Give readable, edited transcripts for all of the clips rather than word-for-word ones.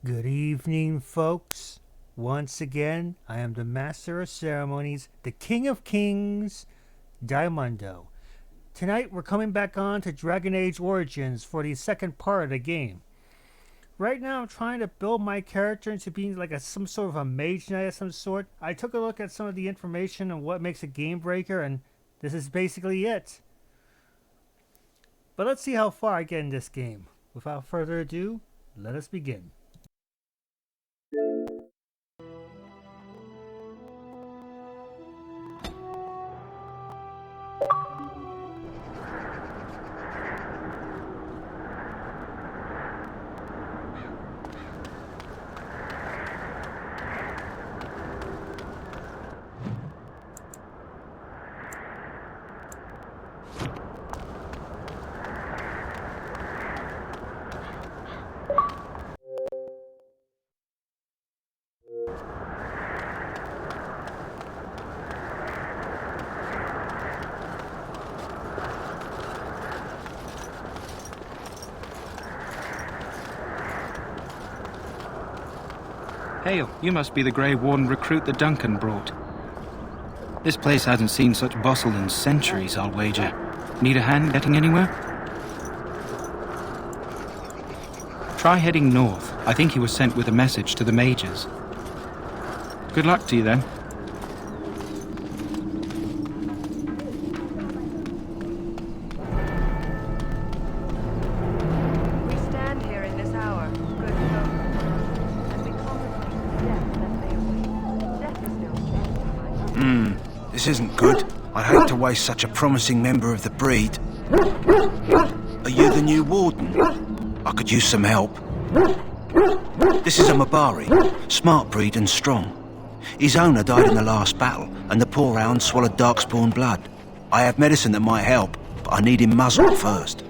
Good evening, folks. Once again, I am the Master of Ceremonies, the King of Kings, Diamundo. Tonight, we're coming back on to Dragon Age Origins for the second part of the game. Right now, I'm trying to build my character into being like some sort of a mage knight of some sort. I took a look at some of the information on what makes a game breaker, and this is basically it. But let's see how far I get in this game. Without further ado, let us begin. Hail, you must be the Grey Warden recruit that Duncan brought. This place hasn't seen such bustle in centuries, I'll wager. Need a hand getting anywhere? Try heading north. I think he was sent with a message to the mages. Good luck to you then. This isn't good. I'd hate to waste such a promising member of the breed. Are you the new warden? I could use some help. This is a Mabari, smart breed and strong. His owner died in the last battle, and the poor hound swallowed darkspawn blood. I have medicine that might help, but I need him muzzled first.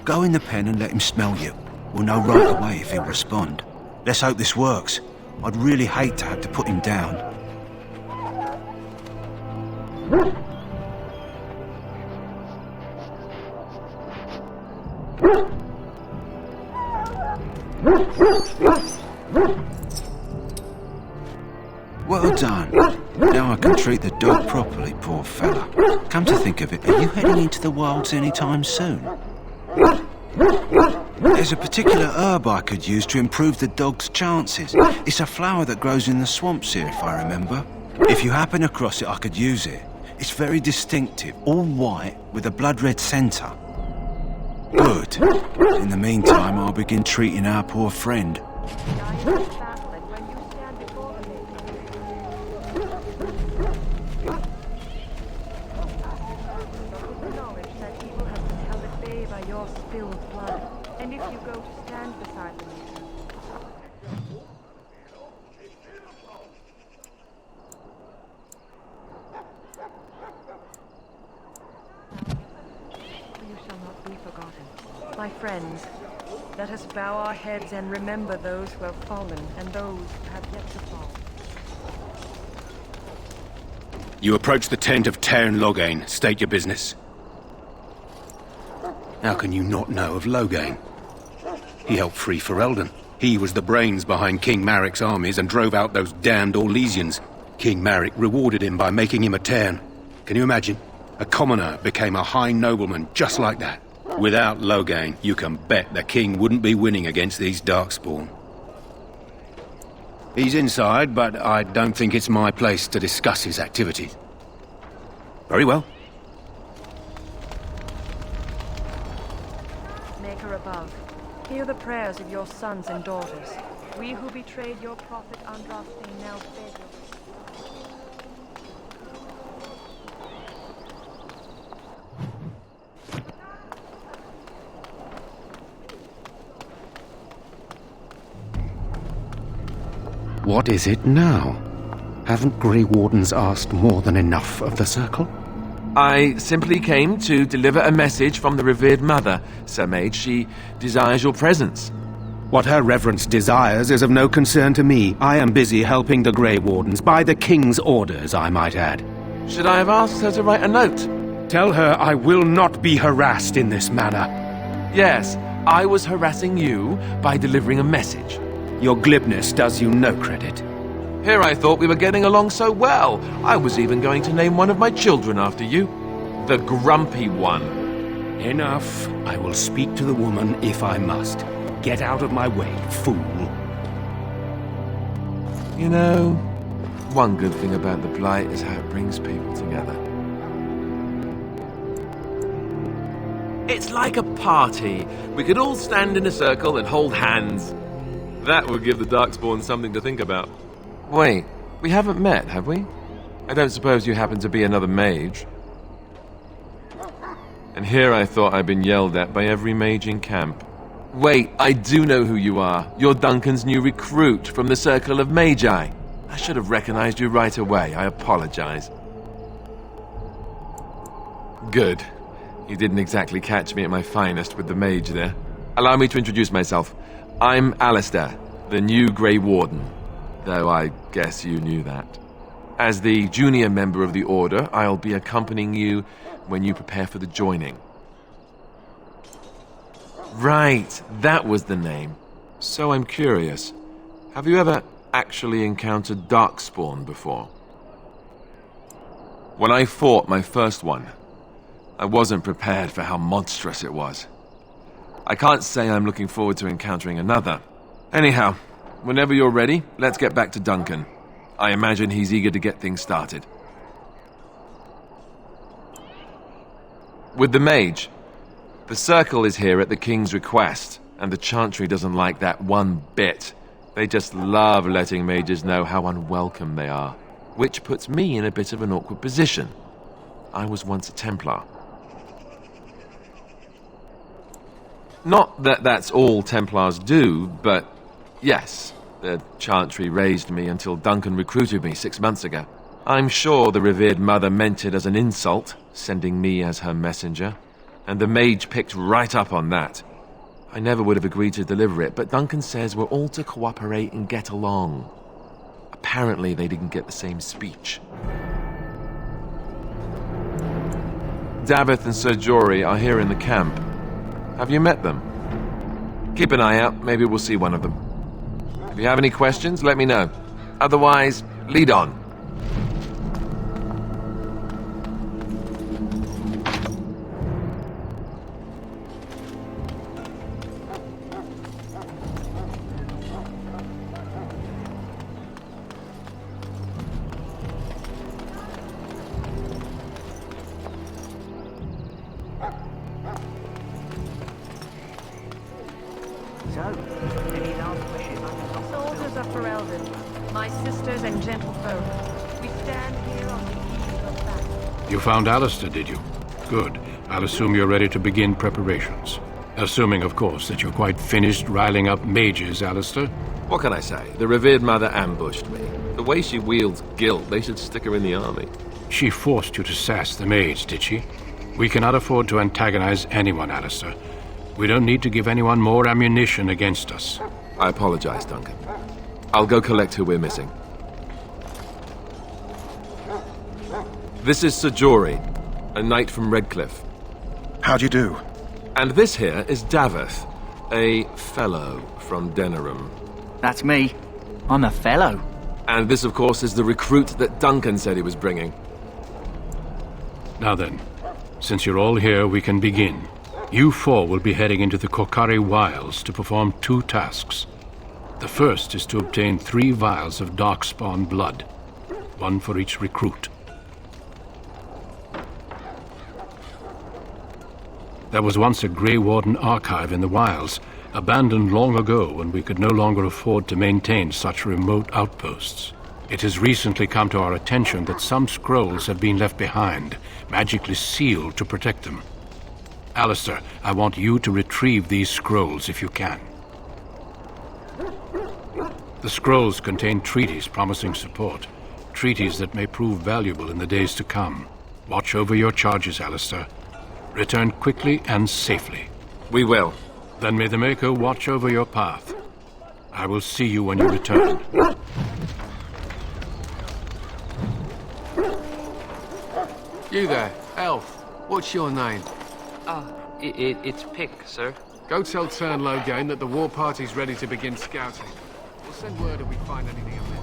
Go in the pen and let him smell you. We'll know right away if he'll respond. Let's hope this works. I'd really hate to have to put him down. Well done. Now I can treat the dog properly, poor fella. Come to think of it, are you heading into the wilds anytime soon? There's a particular herb I could use to improve the dog's chances. It's a flower that grows in the swamps here, if I remember. If you happen across it, I could use it. It's very distinctive, all white with a blood-red centre. Good. In the meantime, I'll begin treating our poor friend. My friends, let us bow our heads and remember those who have fallen and those who have yet to fall. You approach the tent of Tairn Loghain. State your business. How can you not know of Loghain? He helped free Ferelden. He was the brains behind King Maric's armies and drove out those damned Orlesians. King Maric rewarded him by making him a Tairn. Can you imagine? A commoner became a high nobleman just like that. Without Loghain, you can bet the king wouldn't be winning against these darkspawn. He's inside, but I don't think it's my place to discuss his activities. Very well. Maker above, hear the prayers of your sons and daughters. We who betrayed your prophet Andraste now beg your... What is it now? Haven't Grey Wardens asked more than enough of the Circle? I simply came to deliver a message from the revered mother, Sir Mage. She desires your presence. What her reverence desires is of no concern to me. I am busy helping the Grey Wardens, by the King's orders, I might add. Should I have asked her to write a note? Tell her I will not be harassed in this manner. Yes, I was harassing you by delivering a message. Your glibness does you no credit. Here I thought we were getting along so well. I was even going to name one of my children after you. The Grumpy One. Enough. I will speak to the woman if I must. Get out of my way, fool. You know, one good thing about the Blight is how it brings people together. It's like a party. We could all stand in a circle and hold hands. That would give the Darkspawn something to think about. Wait, we haven't met, have we? I don't suppose you happen to be another mage. And here I thought I'd been yelled at by every mage in camp. Wait, I do know who you are. You're Duncan's new recruit from the Circle of Magi. I should have recognized you right away. I apologize. Good. You didn't exactly catch me at my finest with the mage there. Allow me to introduce myself. I'm Alistair, the new Grey Warden. Though I guess you knew that. As the junior member of the Order, I'll be accompanying you when you prepare for the joining. Right, that was the name. So I'm curious. Have you ever actually encountered Darkspawn before? When I fought my first one, I wasn't prepared for how monstrous it was. I can't say I'm looking forward to encountering another. Anyhow, whenever you're ready, let's get back to Duncan. I imagine he's eager to get things started. With the mage, the Circle is here at the King's request, and the Chantry doesn't like that one bit. They just love letting mages know how unwelcome they are, which puts me in a bit of an awkward position. I was once a Templar. Not that that's all Templars do, but yes, the Chantry raised me until Duncan recruited me 6 months ago. I'm sure the revered mother meant it as an insult, sending me as her messenger, and the mage picked right up on that. I never would have agreed to deliver it, but Duncan says we're all to cooperate and get along. Apparently they didn't get the same speech. Davith and Sir Jory are here in the camp. Have you met them? Keep an eye out, maybe we'll see one of them. If you have any questions, let me know. Otherwise, lead on. Soldiers of Ferelden, my sisters and gentlefolk, we stand here on the eve of battle. You found Alistair, did you? Good. I'll assume you're ready to begin preparations. Assuming, of course, that you're quite finished riling up mages, Alistair. What can I say? The revered mother ambushed me. The way she wields guilt, they should stick her in the army. She forced you to sass the mage, did she? We cannot afford to antagonize anyone, Alistair. We don't need to give anyone more ammunition against us. I apologize, Duncan. I'll go collect who we're missing. This is Sir Jory, a knight from Redcliffe. How'd you do? And this here is Davith, a fellow from Denerim. That's me. I'm a fellow. And this, of course, is the recruit that Duncan said he was bringing. Now then, since you're all here, we can begin. You four will be heading into the Korcari Wilds to perform 2 tasks. The first is to obtain 3 vials of Darkspawn blood, 1 for each recruit. There was once a Grey Warden archive in the wilds, abandoned long ago when we could no longer afford to maintain such remote outposts. It has recently come to our attention that some scrolls have been left behind, magically sealed to protect them. Alistair, I want you to retrieve these scrolls if you can. The scrolls contain treaties promising support, treaties that may prove valuable in the days to come. Watch over your charges, Alistair. Return quickly and safely. We will. Then may the Maker watch over your path. I will see you when you return. You there, elf. What's your name? It's Pick, sir. Go tell Turn Logain that the war party's ready to begin scouting. We'll send word if we find anything amiss.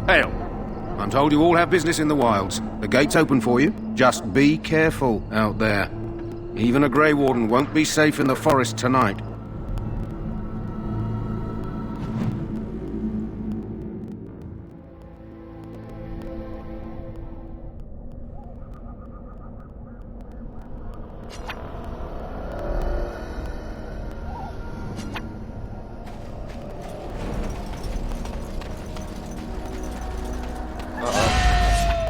Hail! I'm told you all have business in the wilds. The gate's open for you. Just be careful out there. Even a Grey Warden won't be safe in the forest tonight.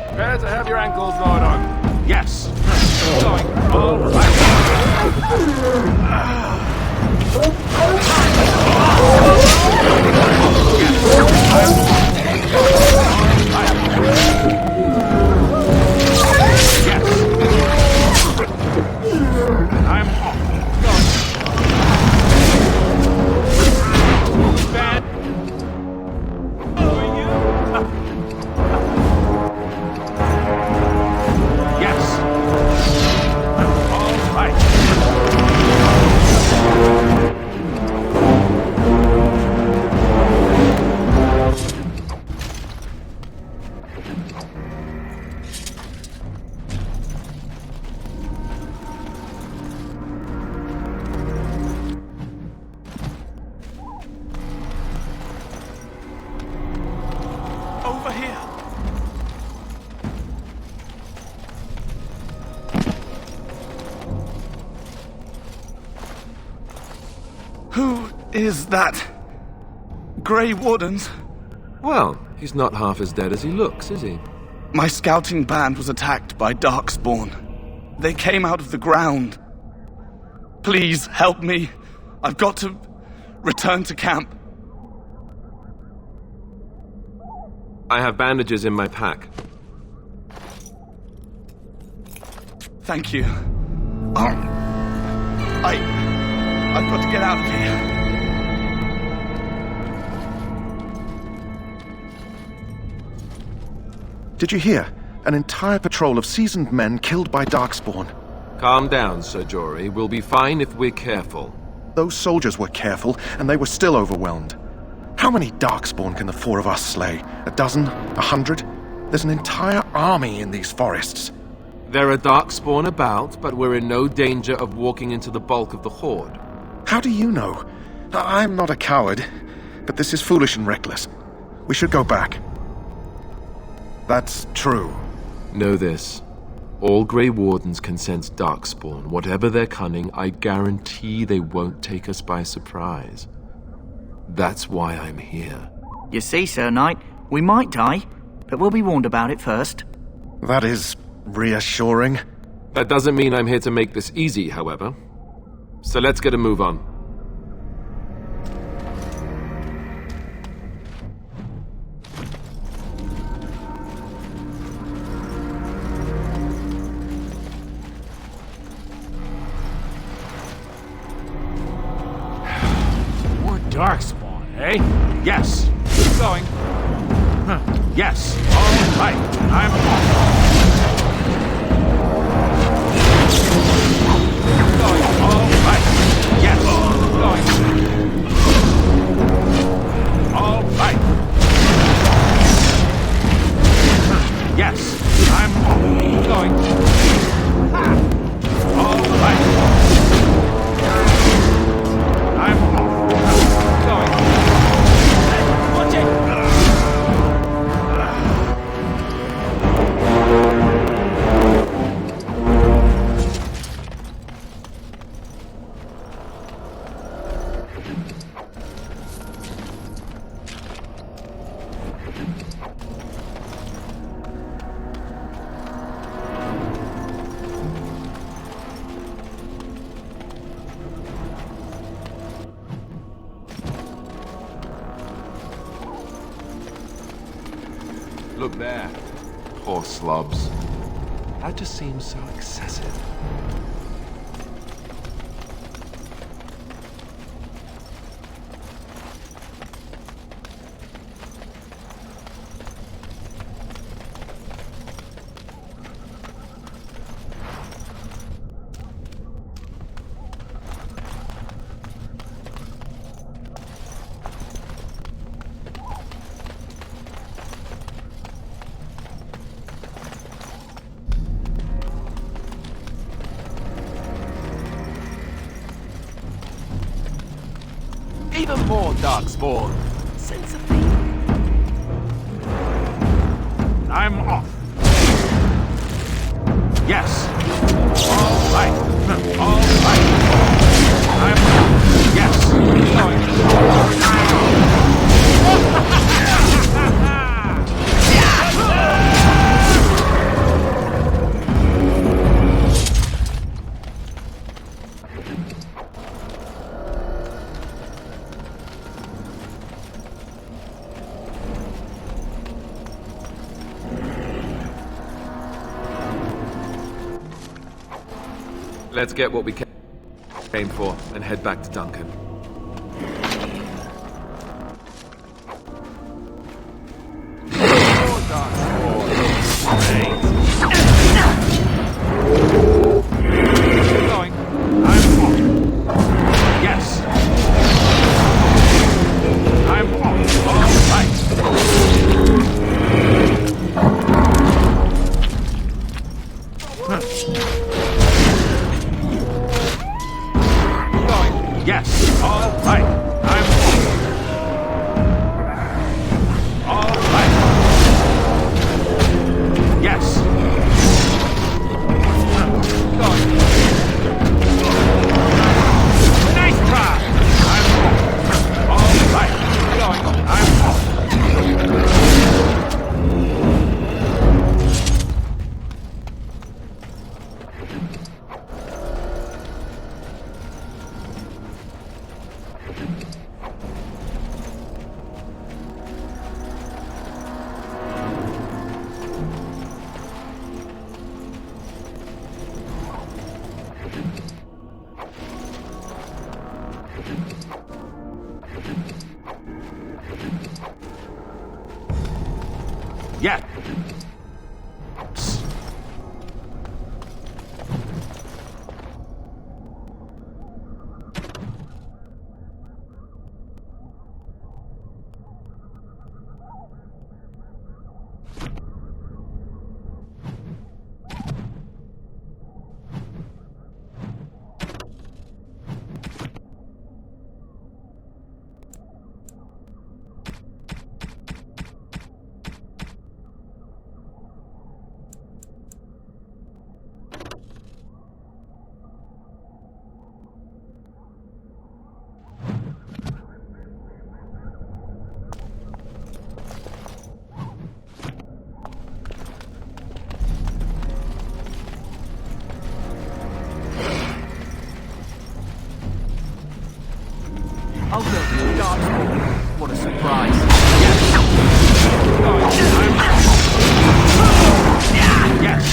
Prepare to have your ankles gnawed on. Yes! Going. All right. I'm off. Bad. Following you. Yes! All right. Over here. Who is that? Grey Wardens? Well, he's not half as dead as he looks, is he? My scouting band was attacked by Darkspawn. They came out of the ground. Please help me. I've got to return to camp. I have bandages in my pack. Thank you. I've got to get out of here. Did you hear? An entire patrol of seasoned men killed by Darkspawn. Calm down, Sir Jory. We'll be fine if we're careful. Those soldiers were careful, and they were still overwhelmed. How many Darkspawn can the four of us slay? A dozen? 100? There's an entire army in these forests. There are Darkspawn about, but we're in no danger of walking into the bulk of the Horde. How do you know? I'm not a coward, but this is foolish and reckless. We should go back. That's true. Know this. All Grey Wardens can sense Darkspawn. Whatever their cunning, I guarantee they won't take us by surprise. That's why I'm here. You see, Sir Knight, we might die, but we'll be warned about it first. That is reassuring. That doesn't mean I'm here to make this easy, however. So let's get a move on. More Darkspawn, eh? Yes! Keep going. Yes! All right! I'm off! Going. All right! Yes! Going. All right! Yes! I'm off! Going. All right! I'm off! Going. Watch it! Look there. Poor slobs. That just seems so excessive. Even more darkspawn. Sense of thing. I'm off. Yes. All right. All right. I'm yes. Let's get what we came for and head back to Duncan. Going. I'm off. Yes. I'm off. All right. Going. Yes. All right. I'm off. All right. Yes. Going. Nice try. I'm off. All right. Going. I'm off. Yes. Oh look, darkspawn. What a surprise. Going. I'm off. Yes.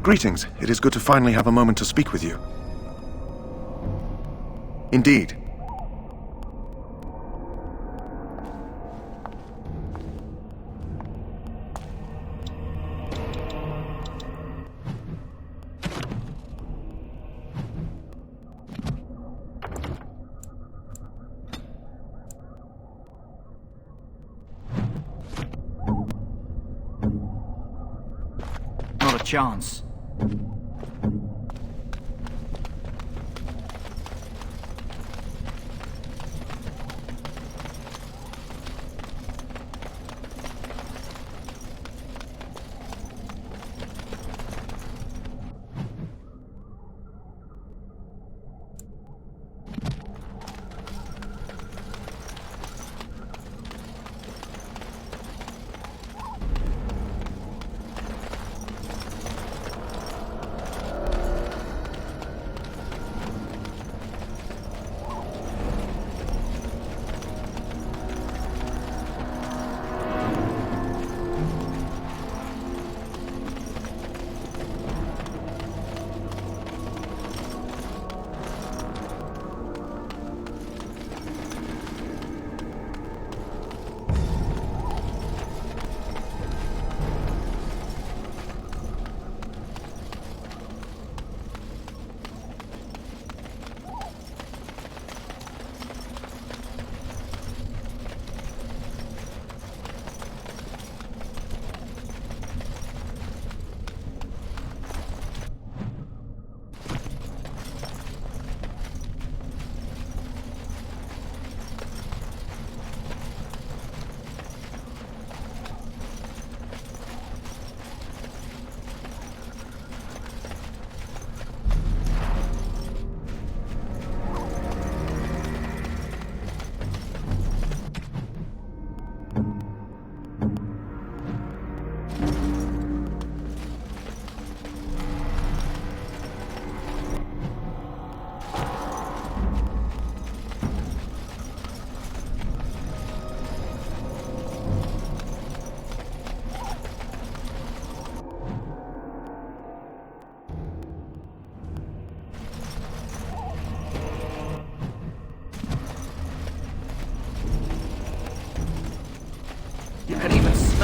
Greetings. It is good to finally have a moment to speak with you. Indeed. Not a chance.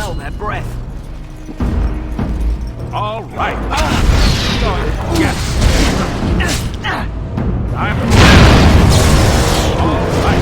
smell their breath. All right. Going. Yes. I'm... All right.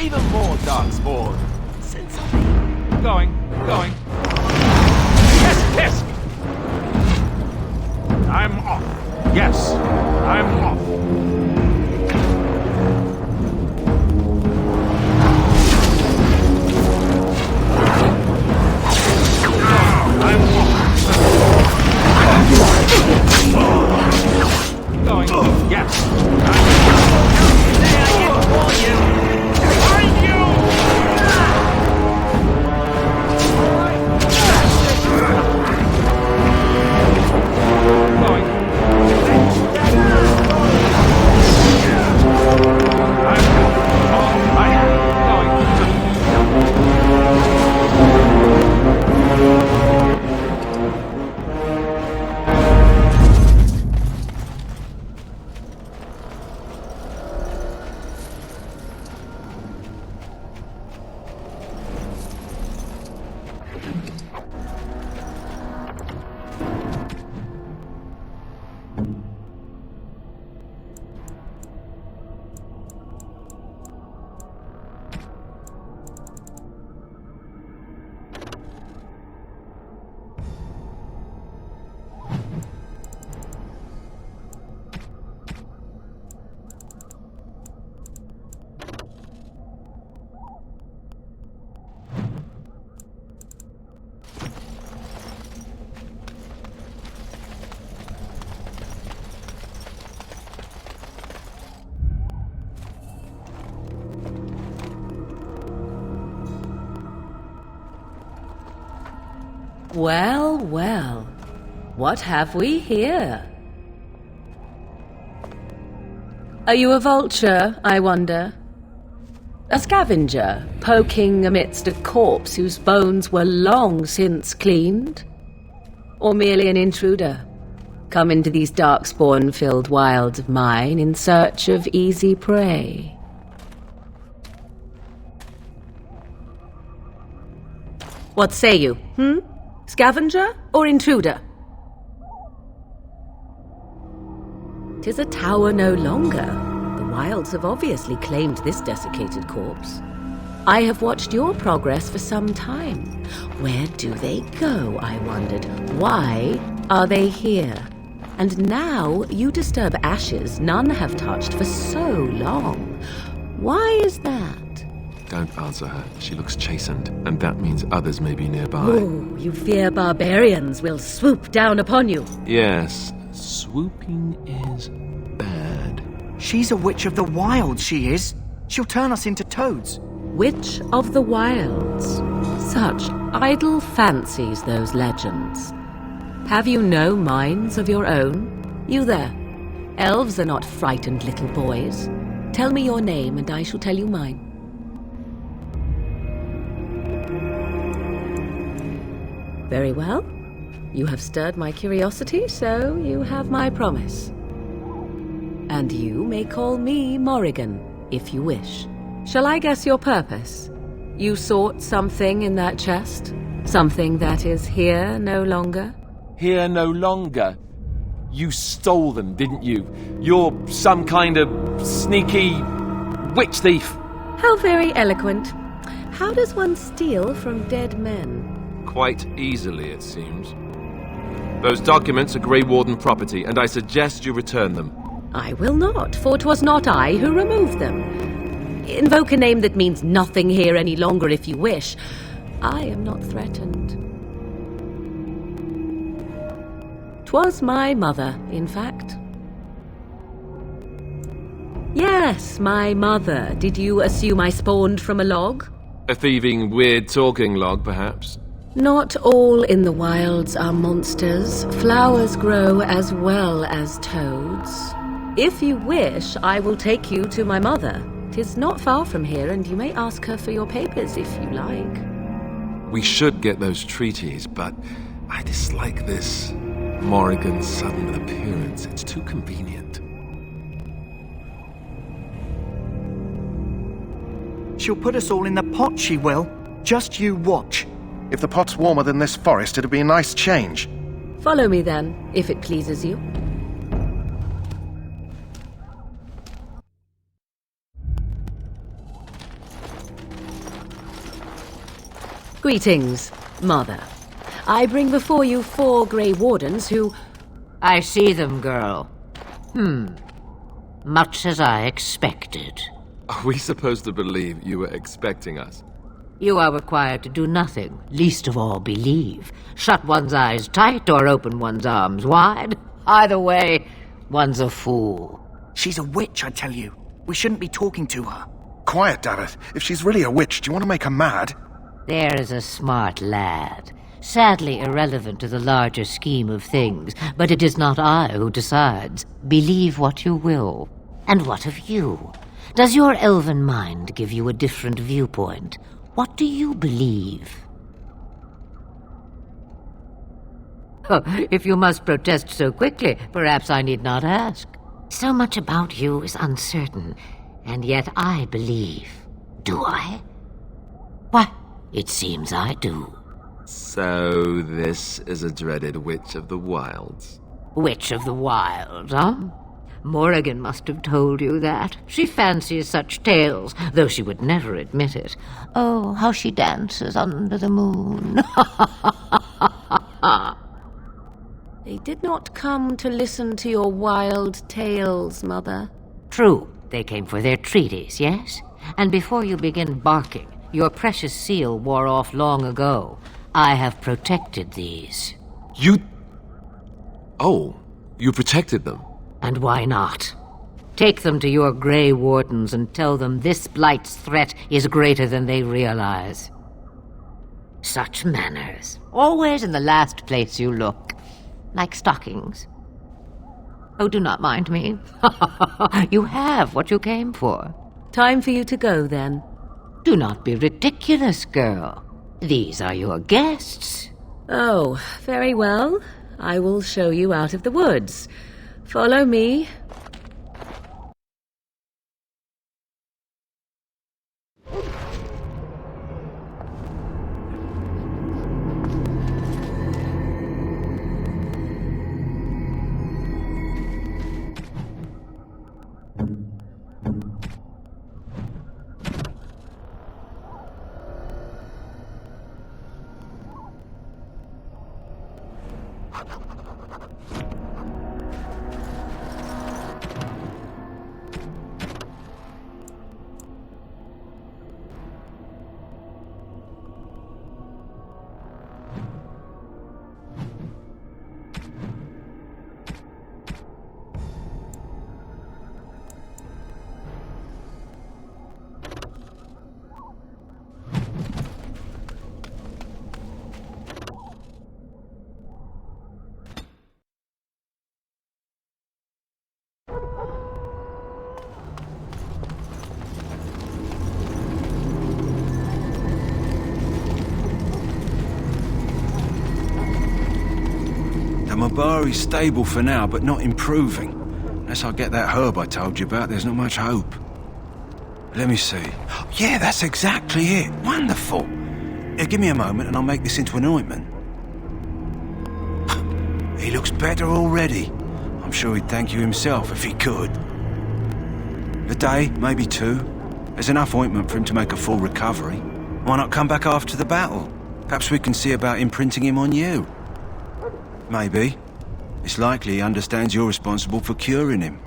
Even more darkspawn. Send something. Going. Yes. I'm off. Yes, I'm off. Going. Yes. Well, well. What have we here? Are you a vulture, I wonder? A scavenger, poking amidst a corpse whose bones were long since cleaned? Or merely an intruder, come into these darkspawn-filled wilds of mine in search of easy prey? What say you, Scavenger or intruder? 'Tis a tower no longer. The wilds have obviously claimed this desiccated corpse. I have watched your progress for some time. Where do they go, I wondered? Why are they here? And now you disturb ashes none have touched for so long. Why is that? Don't answer her. She looks chastened, and that means others may be nearby. Oh, you fear barbarians will swoop down upon you. Yes, swooping is bad. She's a witch of the wilds, she is. She'll turn us into toads. Witch of the Wilds. Such idle fancies, those legends. Have you no minds of your own? You there. Elves are not frightened little boys. Tell me your name and I shall tell you mine. Very well. You have stirred my curiosity, so you have my promise. And you may call me Morrigan, if you wish. Shall I guess your purpose? You sought something in that chest? Something that is here no longer? Here no longer. You stole them, didn't you? You're some kind of sneaky witch thief. How very eloquent. How does one steal from dead men? Quite easily, it seems. Those documents are Grey Warden property, and I suggest you return them. I will not, for 'twas not I who removed them. Invoke a name that means nothing here any longer if you wish. I am not threatened. 'Twas my mother, in fact. Yes, my mother. Did you assume I spawned from a log? A thieving, weird talking log, perhaps? Not all in the wilds are monsters. Flowers grow as well as toads. If you wish, I will take you to my mother. 'Tis not far from here, and you may ask her for your papers if you like. We should get those treaties, but I dislike this Morrigan's sudden appearance. It's too convenient. She'll put us all in the pot, she will. Just you watch. If the pot's warmer than this forest, it'd be a nice change. Follow me then, if it pleases you. Greetings, Mother. I bring before you 4 Grey Wardens who... I see them, girl. Much as I expected. Are we supposed to believe you were expecting us? You are required to do nothing, least of all believe. Shut one's eyes tight or open one's arms wide. Either way, one's a fool. She's a witch, I tell you. We shouldn't be talking to her. Quiet, Davith. If she's really a witch, do you want to make her mad? There is a smart lad. Sadly irrelevant to the larger scheme of things, but it is not I who decides. Believe what you will. And what of you? Does your elven mind give you a different viewpoint? What do you believe? Oh, if you must protest so quickly, perhaps I need not ask. So much about you is uncertain, and yet I believe. Do I? Why, it seems I do. So this is a dreaded Witch of the Wilds. Witch of the Wild, huh? Morrigan must have told you that. She fancies such tales, though she would never admit it. Oh, how she dances under the moon. They did not come to listen to your wild tales, Mother. True, they came for their treaties, yes? And before you begin barking, your precious seal wore off long ago. I have protected these. You... Oh, you protected them? And why not? Take them to your Grey Wardens and tell them this blight's threat is greater than they realize. Such manners. Always in the last place you look. Like stockings. Oh, do not mind me. You have what you came for. Time for you to go, then. Do not be ridiculous, girl. These are your guests. Oh, very well. I will show you out of the woods. Follow me. The Mabari's stable for now, but not improving. Unless I get that herb I told you about, there's not much hope. Let me see. Yeah, that's exactly it. Wonderful. Yeah, give me a moment and I'll make this into an ointment. He looks better already. I'm sure he'd thank you himself if he could. A day, maybe 2. There's enough ointment for him to make a full recovery. Why not come back after the battle? Perhaps we can see about imprinting him on you. Maybe. It's likely he understands you're responsible for curing him.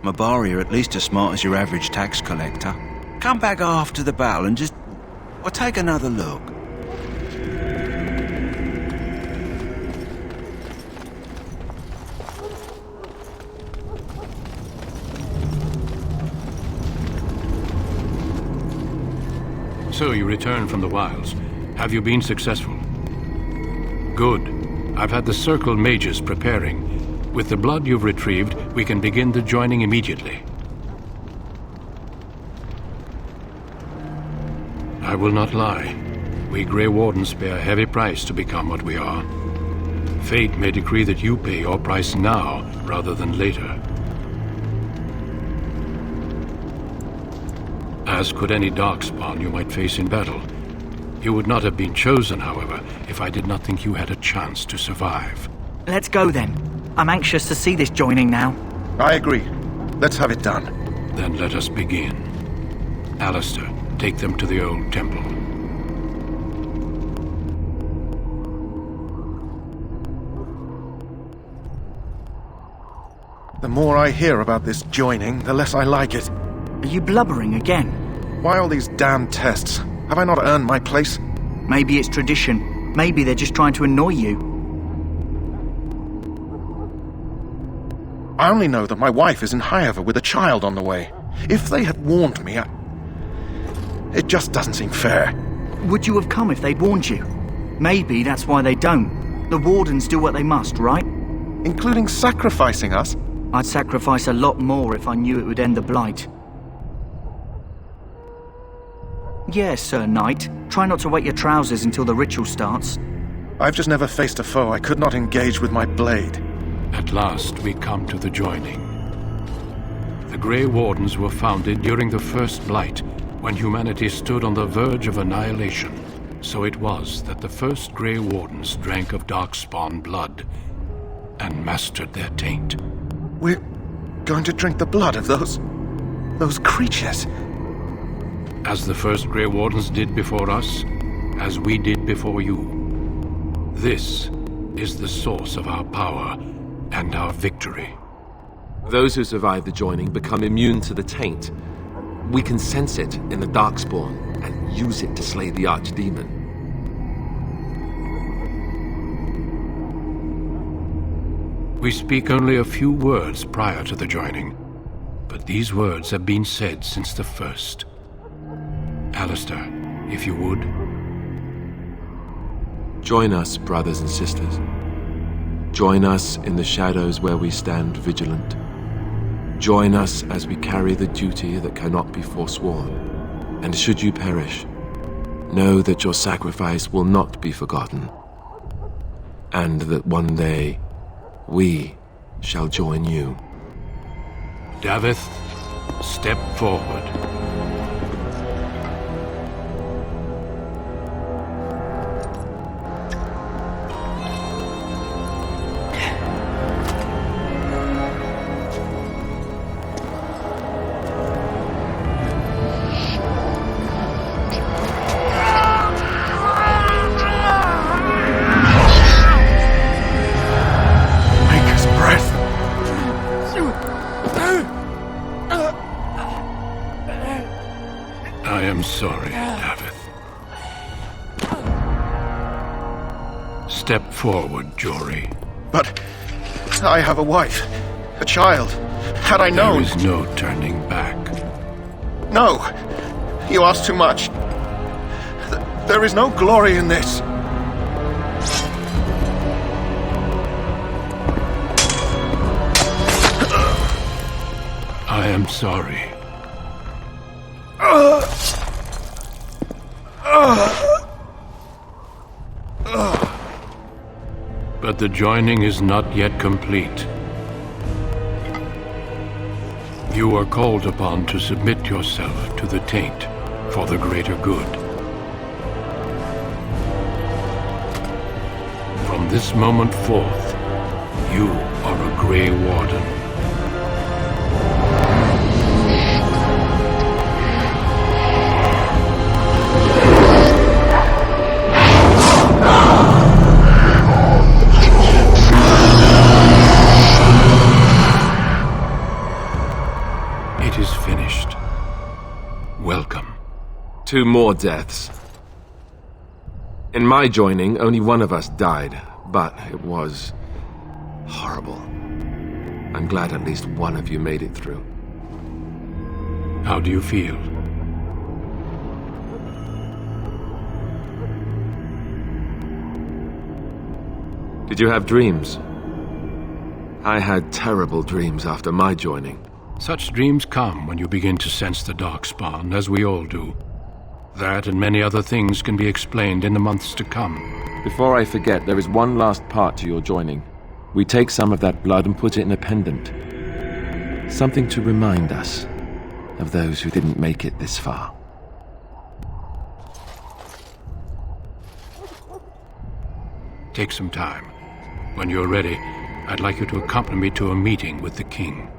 Mabari are at least as smart as your average tax collector. Come back after the battle and just... well, take another look. So you returned from the wilds. Have you been successful? Good. I've had the Circle mages preparing. With the blood you've retrieved, we can begin the joining immediately. I will not lie. We Grey Wardens pay a heavy price to become what we are. Fate may decree that you pay your price now, rather than later. As could any darkspawn you might face in battle. You would not have been chosen, however, if I did not think you had a chance to survive. Let's go then. I'm anxious to see this joining now. I agree. Let's have it done. Then let us begin. Alistair, take them to the old temple. The more I hear about this joining, the less I like it. Are you blubbering again? Why all these damn tests? Have I not earned my place? Maybe it's tradition. Maybe they're just trying to annoy you. I only know that my wife is in Highover with a child on the way. If they had warned me, it just doesn't seem fair. Would you have come if they'd warned you? Maybe that's why they don't. The Wardens do what they must, right? Including sacrificing us? I'd sacrifice a lot more if I knew it would end the Blight. Yes, Sir Knight. Try not to wet your trousers until the ritual starts. I've just never faced a foe I could not engage with my blade. At last, we come to the joining. The Grey Wardens were founded during the First Blight, when humanity stood on the verge of annihilation. So it was that the first Grey Wardens drank of Darkspawn blood and mastered their taint. We're going to drink the blood of those creatures. As the first Grey Wardens did before us, as we did before you. This is the source of our power and our victory. Those who survive the joining become immune to the taint. We can sense it in the Darkspawn and use it to slay the Archdemon. We speak only a few words prior to the joining, but these words have been said since the first. Alistair, if you would. Join us, brothers and sisters. Join us in the shadows where we stand vigilant. Join us as we carry the duty that cannot be forsworn. And should you perish, know that your sacrifice will not be forgotten. And that one day, we shall join you. Davith, step forward. I am sorry, Davith. Step forward, Jory. But I have a wife, a child. Had I known... There is no turning back. No! You ask too much. There is no glory in this. I am sorry. But But the joining is not yet complete. You are called upon to submit yourself to the taint for the greater good. From this moment forth, you are a Grey Warden. It is finished. Welcome. 2 more deaths. In my joining, only one of us died, but it was horrible. I'm glad at least one of you made it through. How do you feel? Did you have dreams? I had terrible dreams after my joining. Such dreams come when you begin to sense the Darkspawn, as we all do. That and many other things can be explained in the months to come. Before I forget, there is one last part to your joining. We take some of that blood and put it in a pendant. Something to remind us of those who didn't make it this far. Take some time. When you're ready, I'd like you to accompany me to a meeting with the king.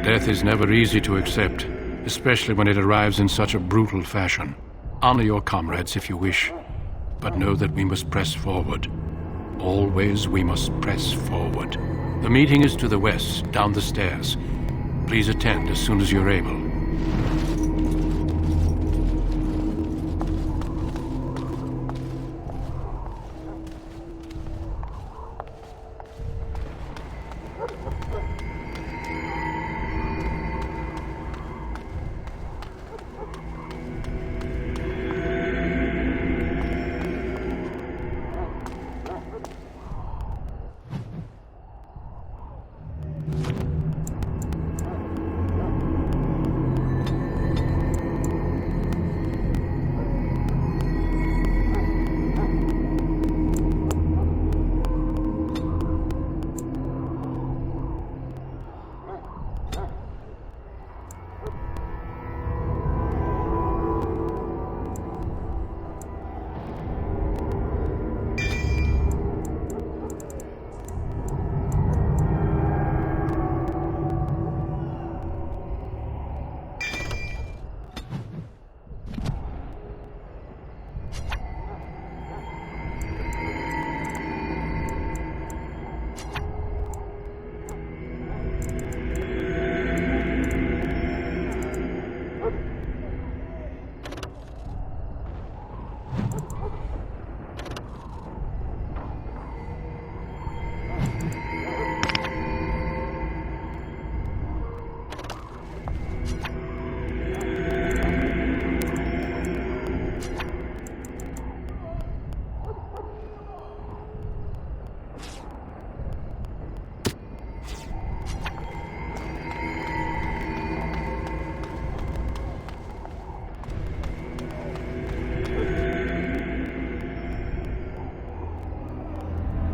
Death is never easy to accept, especially when it arrives in such a brutal fashion. Honor your comrades if you wish, but know that we must press forward. Always we must press forward. The meeting is to the west, down the stairs. Please attend as soon as you're able.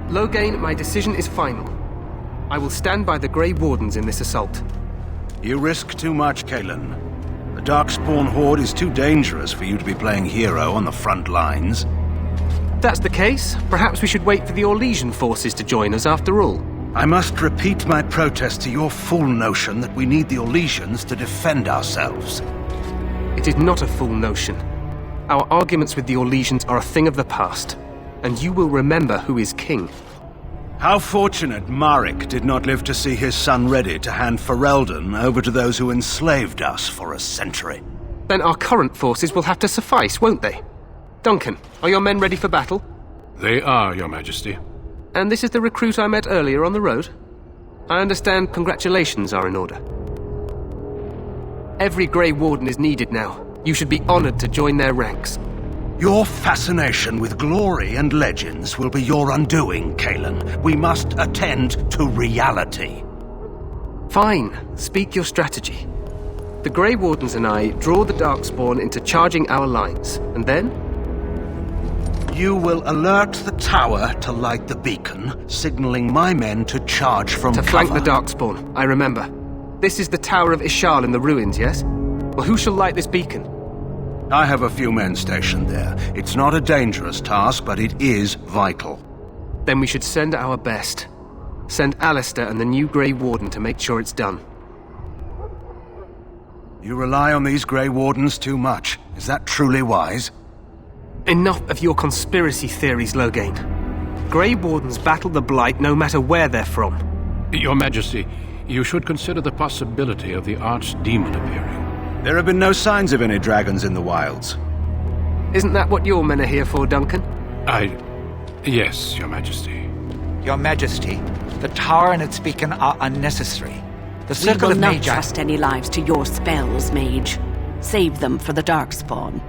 Loghain, my decision is final. I will stand by the Grey Wardens in this assault. You risk too much, Kalen. The Darkspawn Horde is too dangerous for you to be playing hero on the front lines. If that's the case, perhaps we should wait for the Orlesian forces to join us after all. I must repeat my protest to your fool notion that we need the Orlesians to defend ourselves. It is not a fool notion. Our arguments with the Orlesians are a thing of the past, and you will remember who is king. How fortunate Marek did not live to see his son ready to hand Ferelden over to those who enslaved us for a century. Then our current forces will have to suffice, won't they? Duncan, are your men ready for battle? They are, Your Majesty. And this is the recruit I met earlier on the road? I understand congratulations are in order. Every Grey Warden is needed now. You should be honored to join their ranks. Your fascination with glory and legends will be your undoing, Kalen. We must attend to reality. Fine. Speak your strategy. The Grey Wardens and I draw the Darkspawn into charging our lines, and then You will alert the tower to light the beacon, signaling my men to charge from cover. To flank the Darkspawn, I remember. This is the Tower of Ishal in the ruins, yes? Well, who shall light this beacon? I have a few men stationed there. It's not a dangerous task, but it is vital. Then we should send our best. Send Alistair and the new Grey Warden to make sure it's done. You rely on these Grey Wardens too much. Is that truly wise? Enough of your conspiracy theories, Loghain. Grey Wardens battle the Blight no matter where they're from. Your Majesty, you should consider the possibility of the Archdemon appearing. There have been no signs of any dragons in the wilds. Isn't that what your men are here for, Duncan? Yes, Your Majesty. Your Majesty, the tower and its beacon are unnecessary. The We circle will of not Magi... trust any lives to your spells, mage. Save them for the Darkspawn.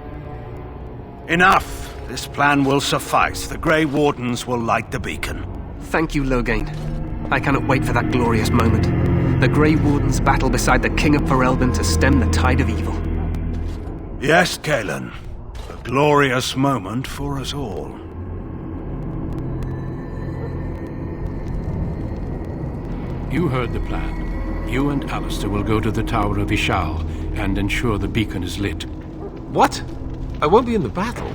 Enough! This plan will suffice. The Grey Wardens will light the beacon. Thank you, Loghain. I cannot wait for that glorious moment. The Grey Wardens battle beside the King of Ferelden to stem the tide of evil. Yes, Galen. A glorious moment for us all. You heard the plan. You and Alistair will go to the Tower of Ishal and ensure the beacon is lit. What? I won't be in the battle.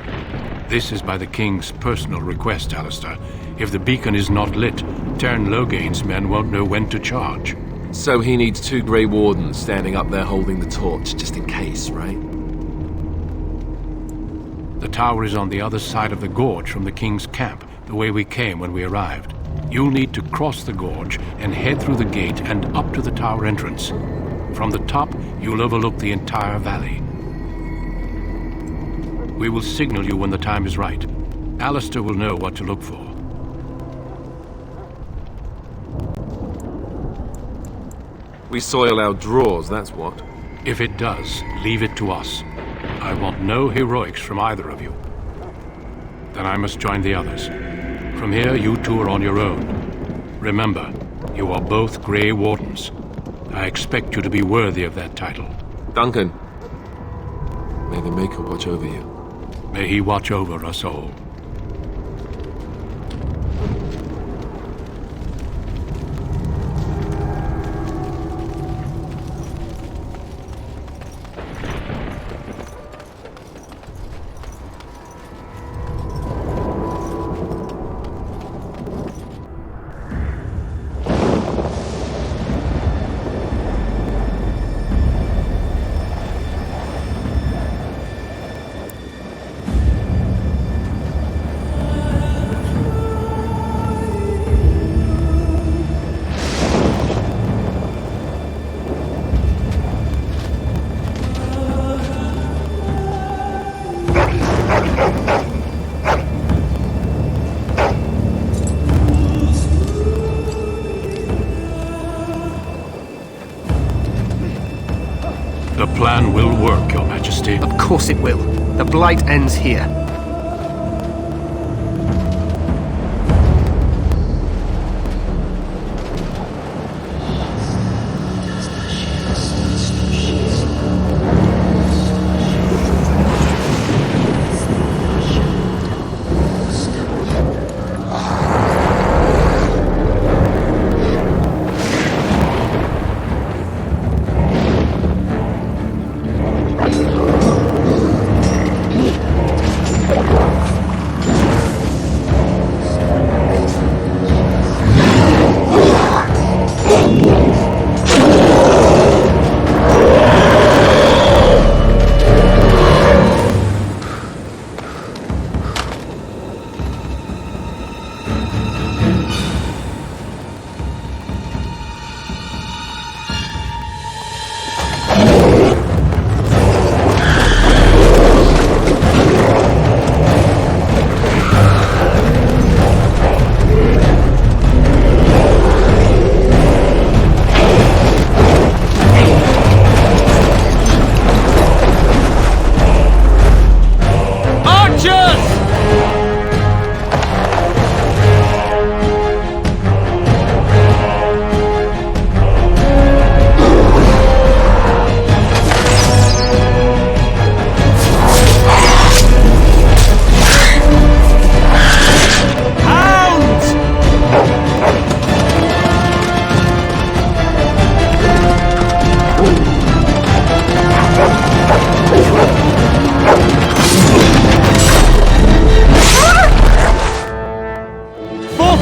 This is by the King's personal request, Alistair. If the beacon is not lit, Tern Loghain's men won't know when to charge. So he needs 2 Grey Wardens standing up there holding the torch, just in case, right? The tower is on the other side of the gorge from the King's camp, the way we came when we arrived. You'll need to cross the gorge and head through the gate and up to the tower entrance. From the top, you'll overlook the entire valley. We will signal you when the time is right. Alistair will know what to look for. We soil our drawers, that's what. If it does, leave it to us. I want no heroics from either of you. Then I must join the others. From here, you two are on your own. Remember, you are both Grey Wardens. I expect you to be worthy of that title. Duncan, may the Maker watch over you. May he watch over us all. The plan will work, Your Majesty. Of course it will. The Blight ends here.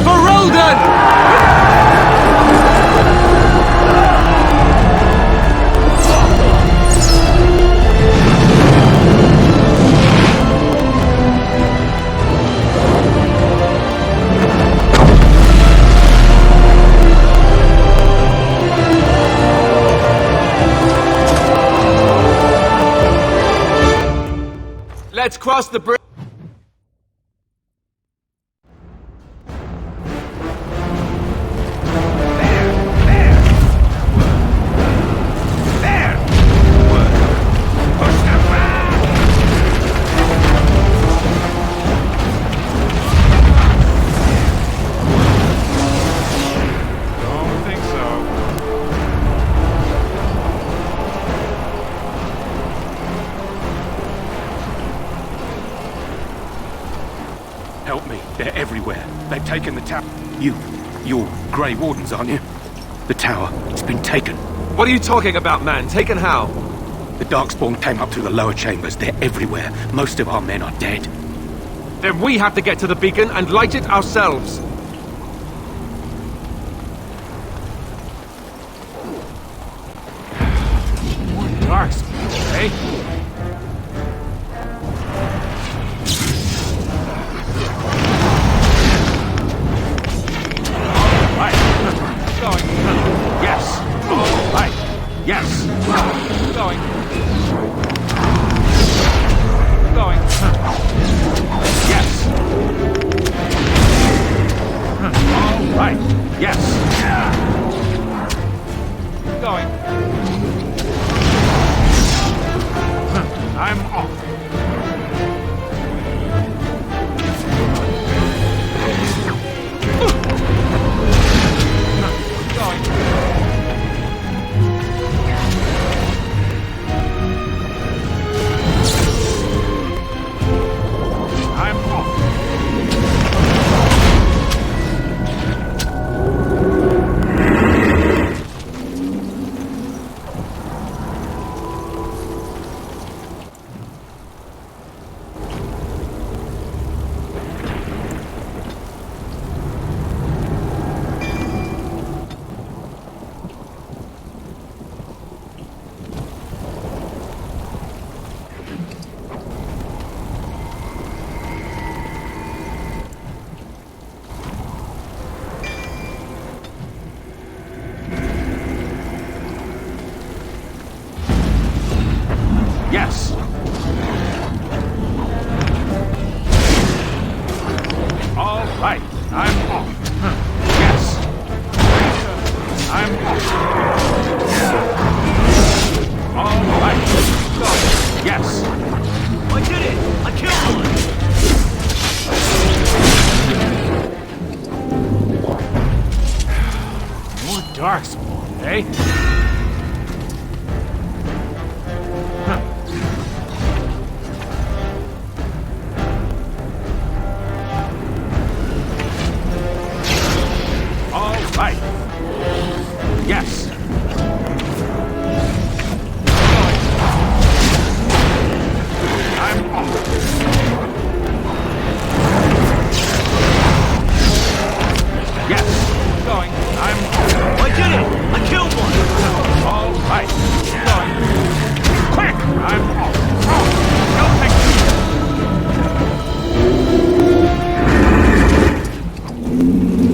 For Roldan! Let's cross the bridge. Don't think so. Help me. They're everywhere. They've taken the tower. You're Grey Wardens, aren't you? The tower. It's been taken. What are you talking about, man? Taken how? The Darkspawn came up through the lower chambers. They're everywhere. Most of our men are dead. Then we have to get to the beacon and light it ourselves. More darkspawn, eh? Right. Going. Yes. All right. Yes. Going. Going. Yes. All right. Yes. Going. I'm off. Yes. All right. I'm off. Yes. I'm off. All right. Go. Yes. I did it. I killed one. More darkspawn, eh? Right. Yes. I'm off. Yes. Going. I'm off. I did it! I killed one! All right. Going. Quick! I'm off. No,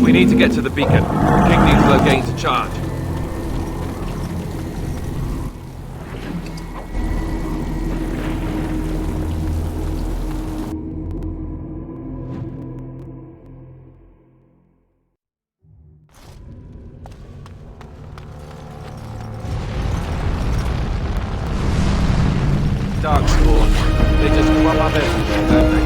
We need to get to the beacon. King needs Logain to charge. Darkspawn. They just crop up everywhere, don't they?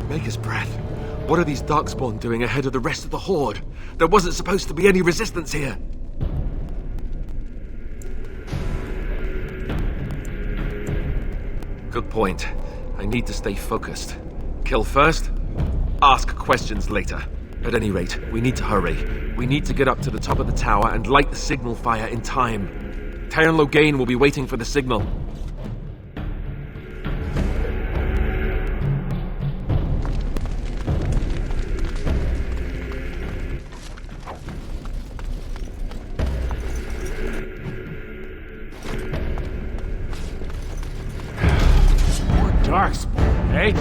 Maker's breath. What are these Darkspawn doing ahead of the rest of the Horde? There wasn't supposed to be any resistance here. Good point. I need to stay focused. Kill first, ask questions later. At any rate, we need to hurry. We need to get up to the top of the tower and light the signal fire in time. Taron Logain will be waiting for the signal. More Darkspawn, eh?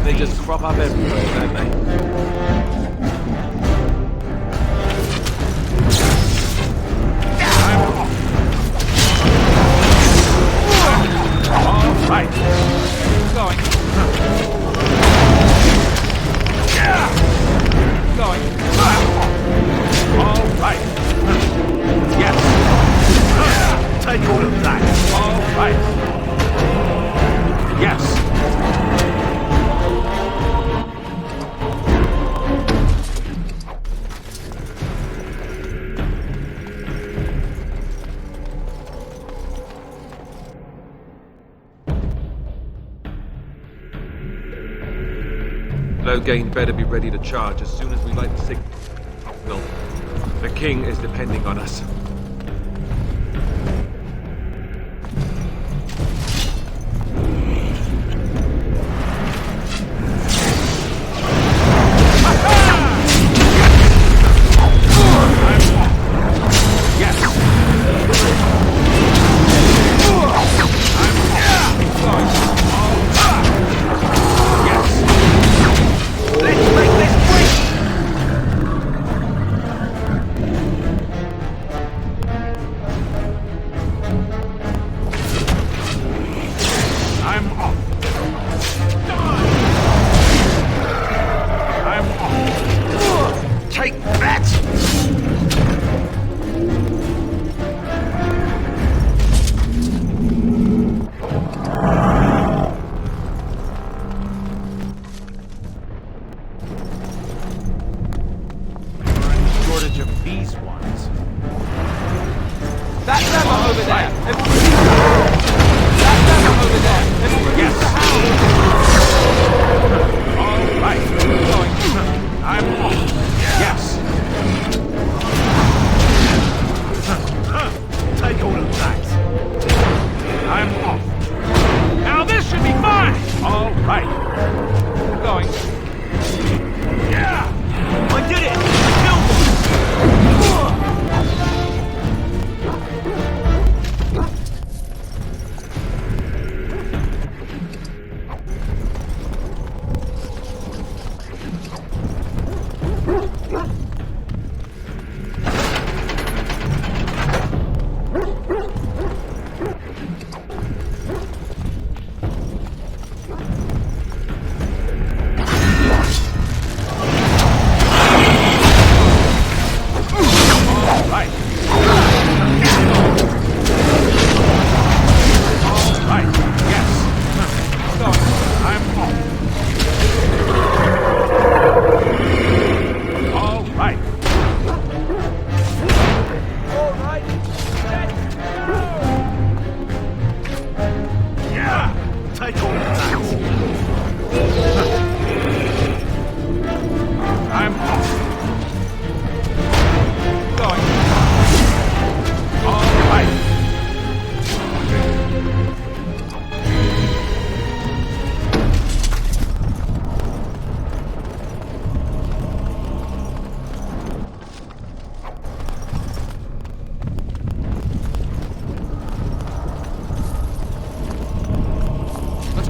They just crop up everywhere, don't they? All right. Going. Going. All right. Yes. Take all of that. All right. Yes. Logain better be ready to charge as soon as we light the signal. The king is depending on us.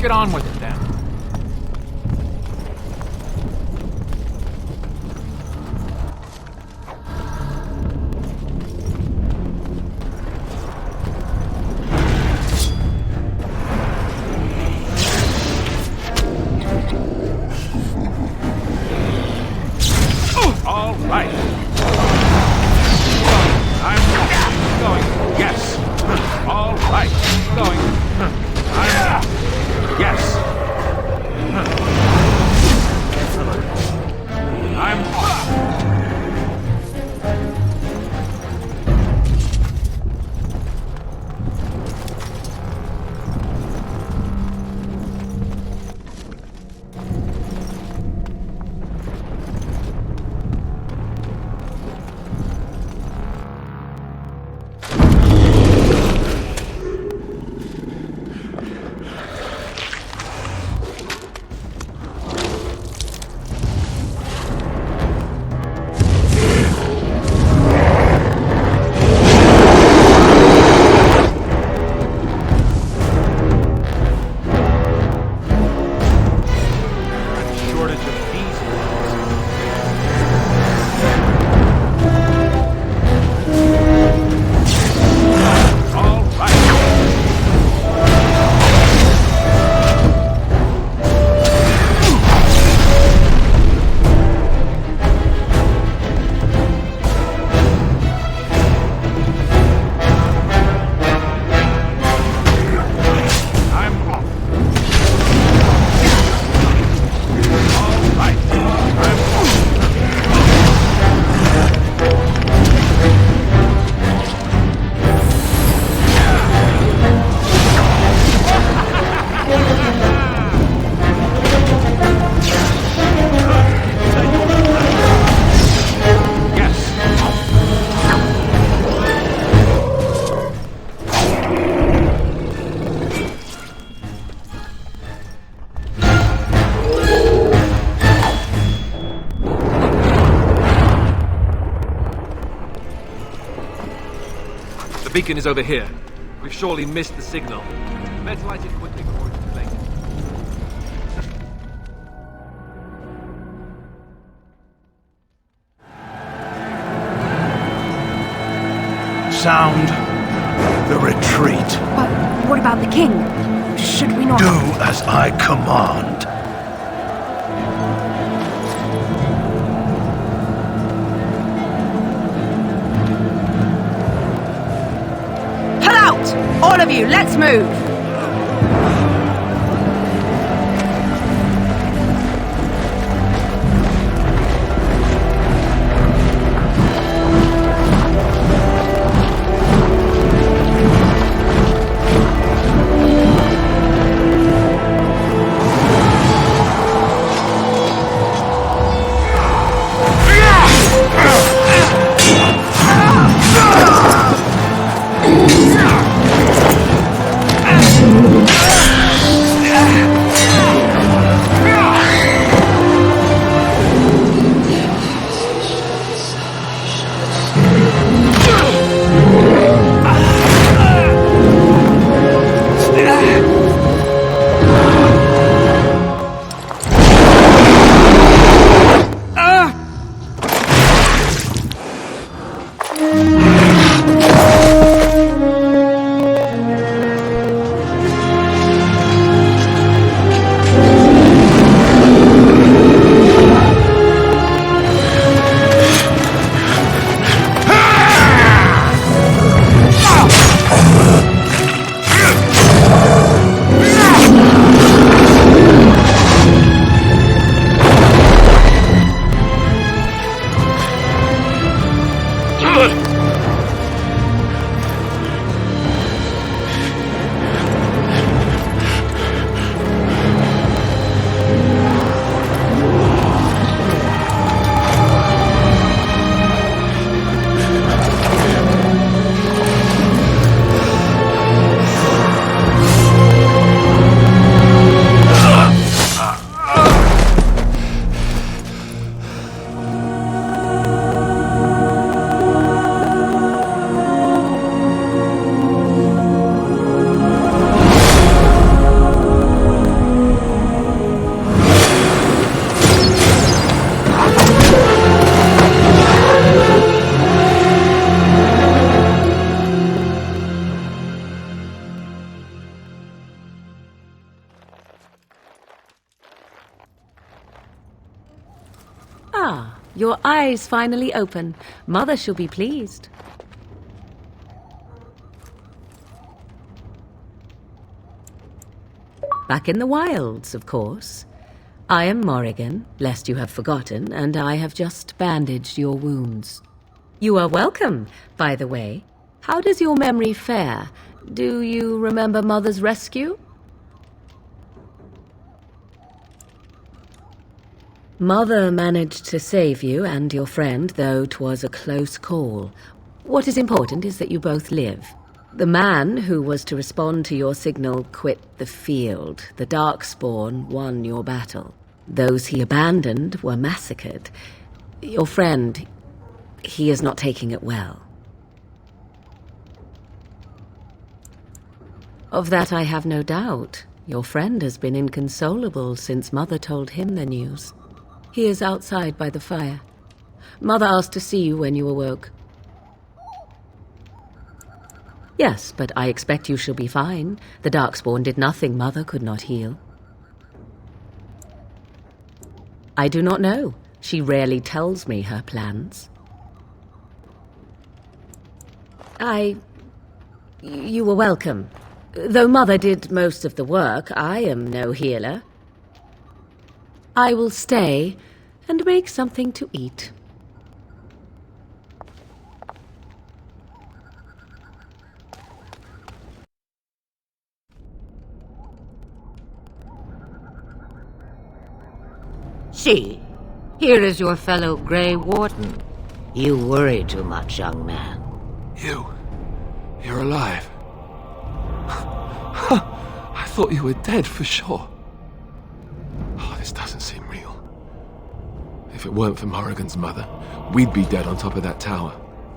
get on with it then. All right. I'm going. Yes. All right. Going. Yes. I'm The beacon is over here. We've surely missed the signal. Let's light it quickly before it's too late. Sound the retreat. But what about the king? Should we not... Do as I command. Pull out! All of you, let's move! Your eyes finally open. Mother shall be pleased. Back in the wilds, of course. I am Morrigan, lest you have forgotten, and I have just bandaged your wounds. You are welcome, by the way. How does your memory fare? Do you remember Mother's rescue? Mother managed to save you and your friend, though 'twas a close call. What is important is that you both live. The man who was to respond to your signal quit the field. The Darkspawn won your battle. Those he abandoned were massacred. Your friend, he is not taking it well. Of that I have no doubt. Your friend has been inconsolable since Mother told him the news. He is outside by the fire. Mother asked to see you when you awoke. Yes, but I expect you shall be fine. The Darkspawn did nothing Mother could not heal. I do not know. She rarely tells me her plans. You were welcome. Though Mother did most of the work, I am no healer. I will stay and make something to eat. See, here is your fellow Grey Warden. You worry too much, young man. You're alive. I thought you were dead for sure. Oh, this doesn't seem real. If it weren't for Morrigan's mother, we'd be dead on top of that tower.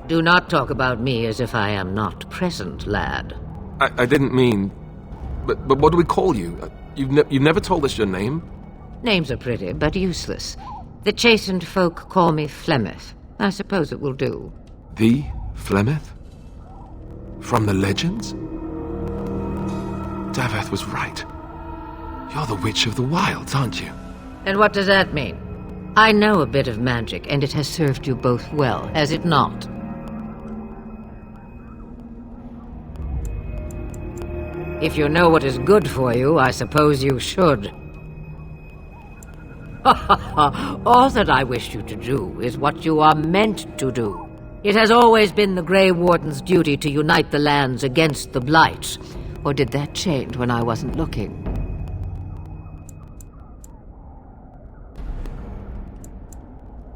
Do not talk about me as if I am not present, lad. I didn't mean... But what do we call you? You've never told us your name? Names are pretty, but useless. The chastened folk call me Flemeth. I suppose it will do. The Flemeth? From the legends? Daveth was right. You're the Witch of the Wilds, aren't you? And what does that mean? I know a bit of magic, and it has served you both well, has it not? If you know what is good for you, I suppose you should. All that I wish you to do is what you are meant to do. It has always been the Grey Warden's duty to unite the lands against the Blights. Or did that change when I wasn't looking?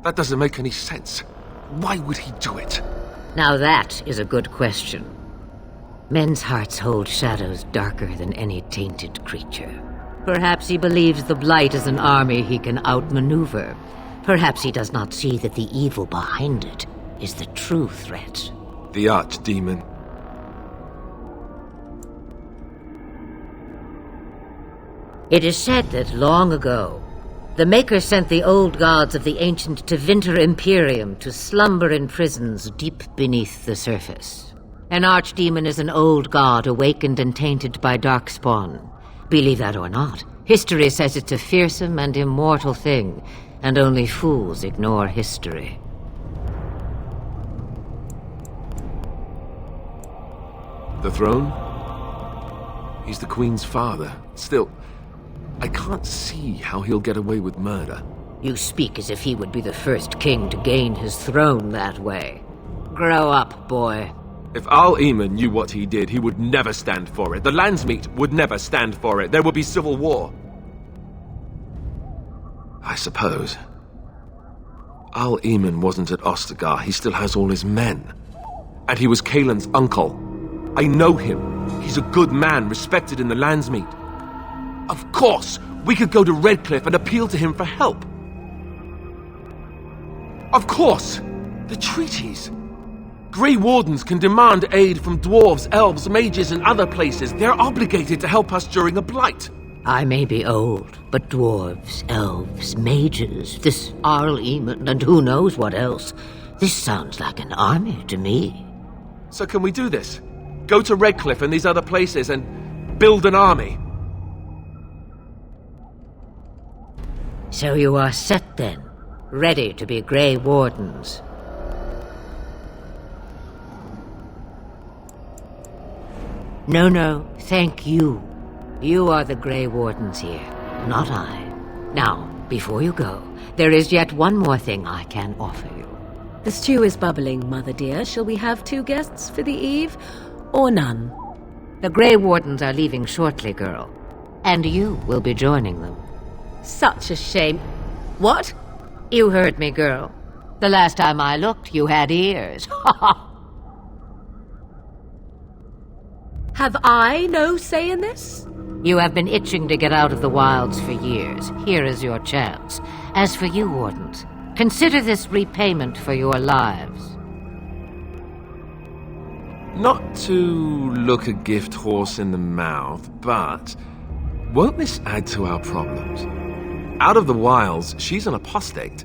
That doesn't make any sense. Why would he do it? Now that is a good question. Men's hearts hold shadows darker than any tainted creature. Perhaps he believes the Blight is an army he can outmaneuver. Perhaps he does not see that the evil behind it is the true threat. The Archdemon. It is said that long ago, the Maker sent the old gods of the ancient Tevinter Imperium to slumber in prisons deep beneath the surface. An archdemon is an old god awakened and tainted by Darkspawn. Believe that or not, history says it's a fearsome and immortal thing, and only fools ignore history. The throne? He's the Queen's father. Still, I can't see how he'll get away with murder. You speak as if he would be the first king to gain his throne that way. Grow up, boy. If Al-Eamon knew what he did, he would never stand for it. The Landsmeet would never stand for it. There would be civil war. I suppose. Al-Eamon wasn't at Ostagar. He still has all his men. And he was Kaelin's uncle. I know him. He's a good man, respected in the Landsmeet. Of course, we could go to Redcliffe and appeal to him for help. Of course! The treaties! Grey Wardens can demand aid from dwarves, elves, mages, and other places. They're obligated to help us during a blight. I may be old, but dwarves, elves, mages, this Al-Eamon, and who knows what else. This sounds like an army to me. So can we do this? Go to Redcliffe and these other places and build an army? So you are set then? ready to be Grey Wardens. No, thank you. You are the Grey Wardens here, not I. Now, before you go, there is yet one more thing I can offer you. The stew is bubbling, Mother dear. Shall we have 2 guests for the eve, or none? The Grey Wardens are leaving shortly, girl. And you will be joining them. Such a shame. What? You heard me, girl. The last time I looked, you had ears. Have I no say in this? You have been itching to get out of the wilds for years. Here is your chance. As for you, Wardens, consider this repayment for your lives. Not to look a gift horse in the mouth, but won't this add to our problems? Out of the wilds, she's an apostate.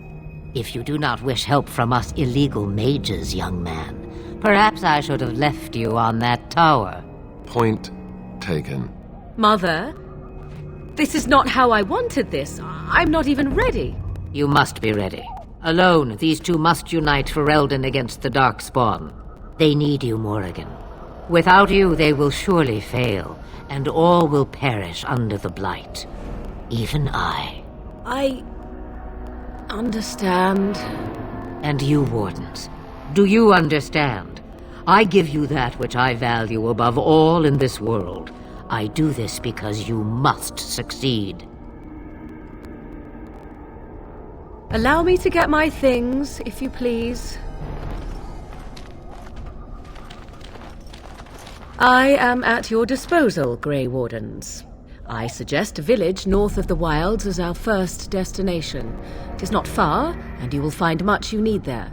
If you do not wish help from us illegal mages, young man, perhaps I should have left you on that tower. Point taken. Mother, this is not how I wanted this. I'm not even ready. You must be ready. Alone, these 2 must unite for Eldon against the Darkspawn. They need you, Morrigan. Without you, they will surely fail, and all will perish under the Blight. Even I. I understand. And you, Wardens, do you understand? I give you that which I value above all in this world. I do this because you must succeed. Allow me to get my things, if you please. I am at your disposal, Grey Wardens. I suggest a village north of the wilds as our first destination. It is not far, and you will find much you need there.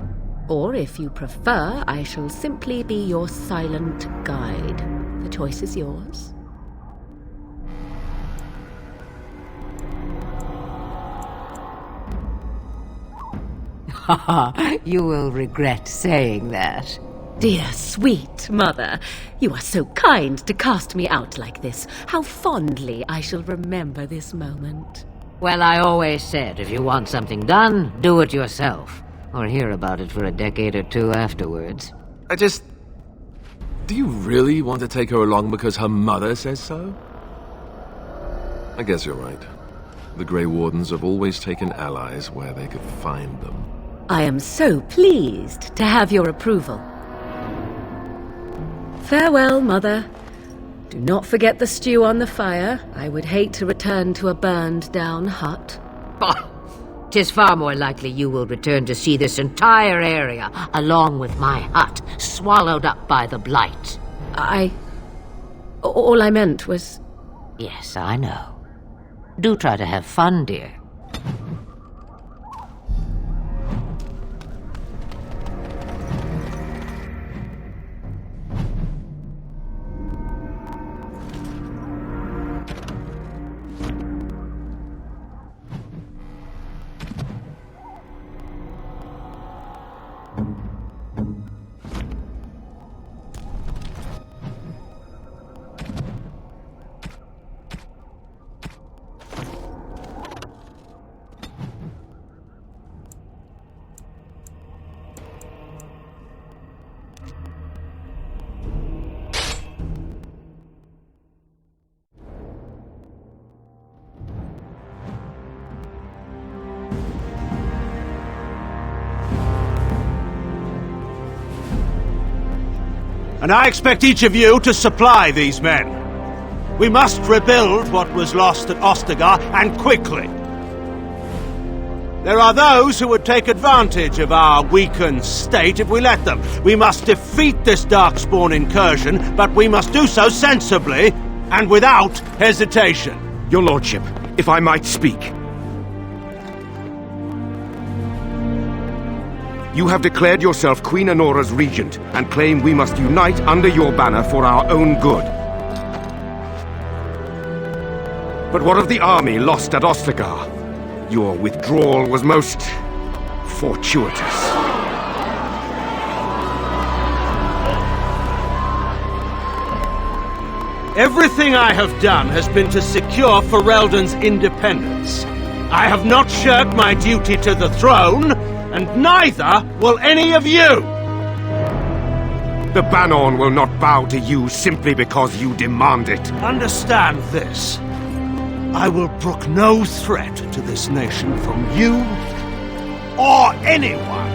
Or, if you prefer, I shall simply be your silent guide. The choice is yours. You will regret saying that. Dear, sweet mother, you are so kind to cast me out like this. How fondly I shall remember this moment. Well, I always said, if you want something done, do it yourself. Or hear about it for a decade or 2 afterwards. Do you really want to take her along because her mother says so? I guess you're right. The Grey Wardens have always taken allies where they could find them. I am so pleased to have your approval. Farewell, Mother. Do not forget the stew on the fire. I would hate to return to a burned-down hut. 'Tis far more likely you will return to see this entire area, along with my hut, swallowed up by the Blight. All I meant was... Yes, I know. Do try to have fun, dear. And I expect each of you to supply these men. We must rebuild what was lost at Ostagar, and quickly. There are those who would take advantage of our weakened state if we let them. We must defeat this Darkspawn incursion, but we must do so sensibly and without hesitation. Your Lordship, if I might speak. You have declared yourself Queen Honora's regent, and claim we must unite under your banner for our own good. But what of the army lost at Ostagar? Your withdrawal was most fortuitous. Everything I have done has been to secure Ferelden's independence. I have not shirked my duty to the throne, and neither will any of you! The Banon will not bow to you simply because you demand it. Understand this. I will brook no threat to this nation from you or anyone.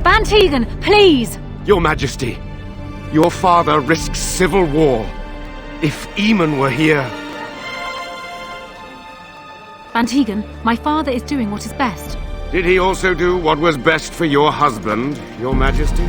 Bantegan, please! Your Majesty, your father risks civil war. If Eamon were here... Bantegan, my father is doing what is best. Did he also do what was best for your husband, Your Majesty?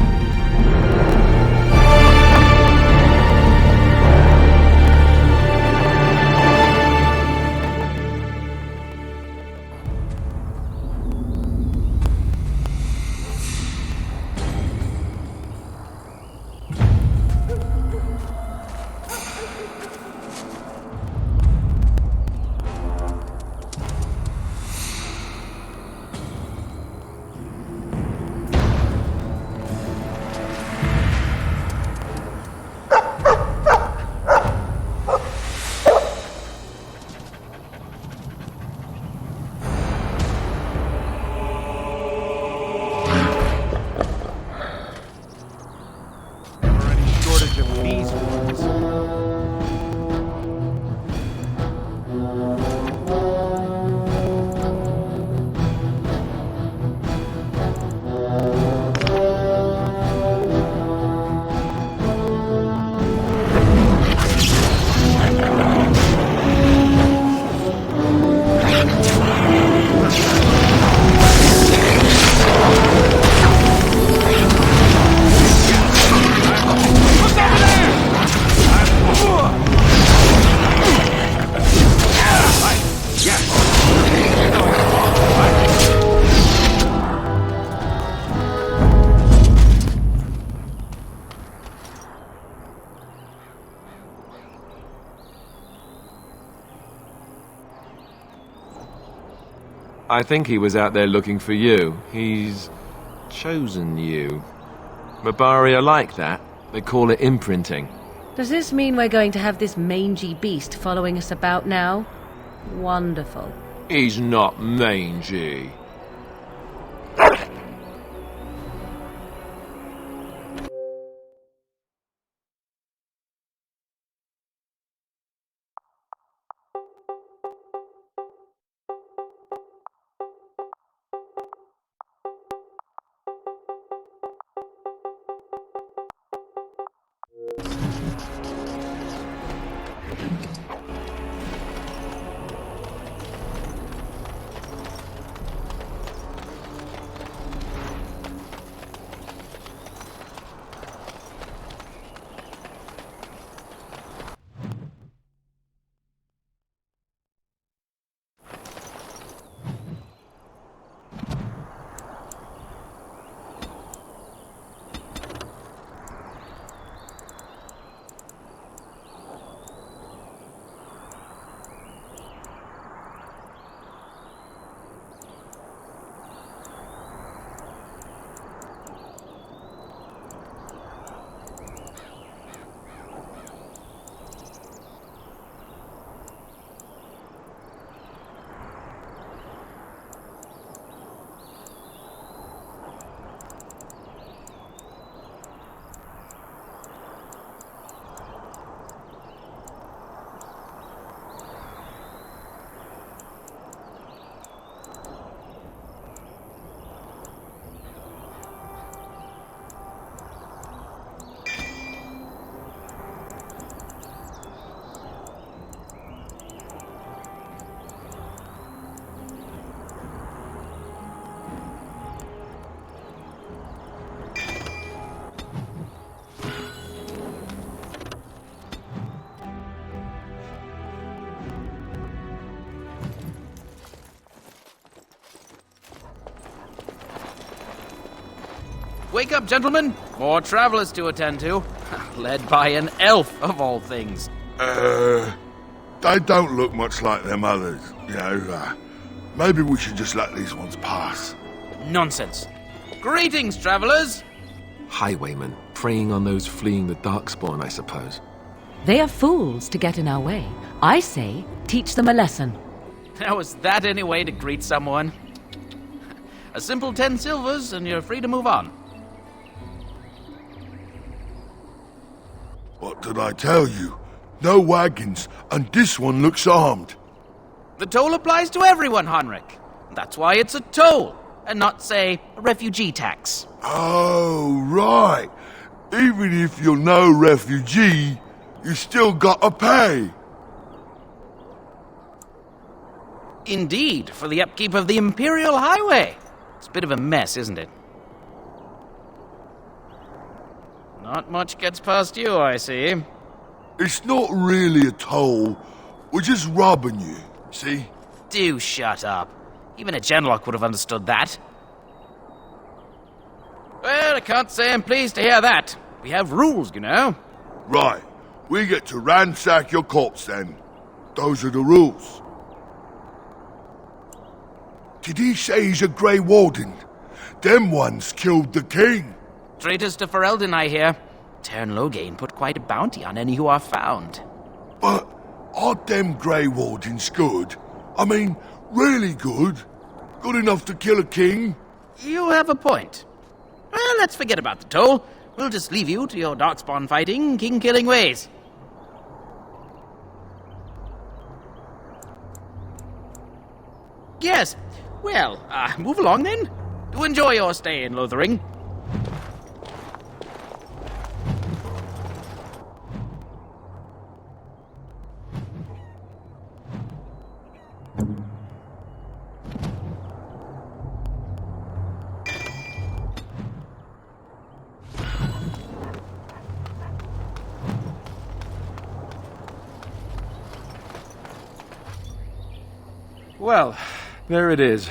I think he was out there looking for you. He's chosen you. Mabari are like that. They call it imprinting. Does this mean we're going to have this mangy beast following us about now? Wonderful. He's not mangy. Wake up, gentlemen! More travelers to attend to. Led by an elf, of all things. They don't look much like them others, you know. Maybe we should just let these ones pass. Nonsense. Greetings, travelers! Highwaymen, preying on those fleeing the Darkspawn, I suppose. They are fools to get in our way. I say, teach them a lesson. Now, is that any way to greet someone? A simple 10 silvers, and you're free to move on. What did I tell you? No wagons, and this one looks armed. The toll applies to everyone, Henrik. That's why it's a toll, and not, say, a refugee tax. Oh, right. Even if you're no refugee, you still gotta pay. Indeed, for the upkeep of the Imperial Highway. It's a bit of a mess, isn't it? Not much gets past you, I see. It's not really a toll. We're just robbing you, see? Do shut up. Even a Genlock would have understood that. Well, I can't say I'm pleased to hear that. We have rules, you know. Right. We get to ransack your corpse then. Those are the rules. Did he say he's a Grey Warden? Them ones killed the king. Traitors to Ferelden, I hear. Tern Loghain put quite a bounty on any who are found. But are them Grey Wardens good? I mean, really good? Good enough to kill a king? You have a point. Well, let's forget about the toll. We'll just leave you to your Darkspawn fighting, king-killing ways. Yes. Well, move along then. Do enjoy your stay in Lothering. Well, there it is.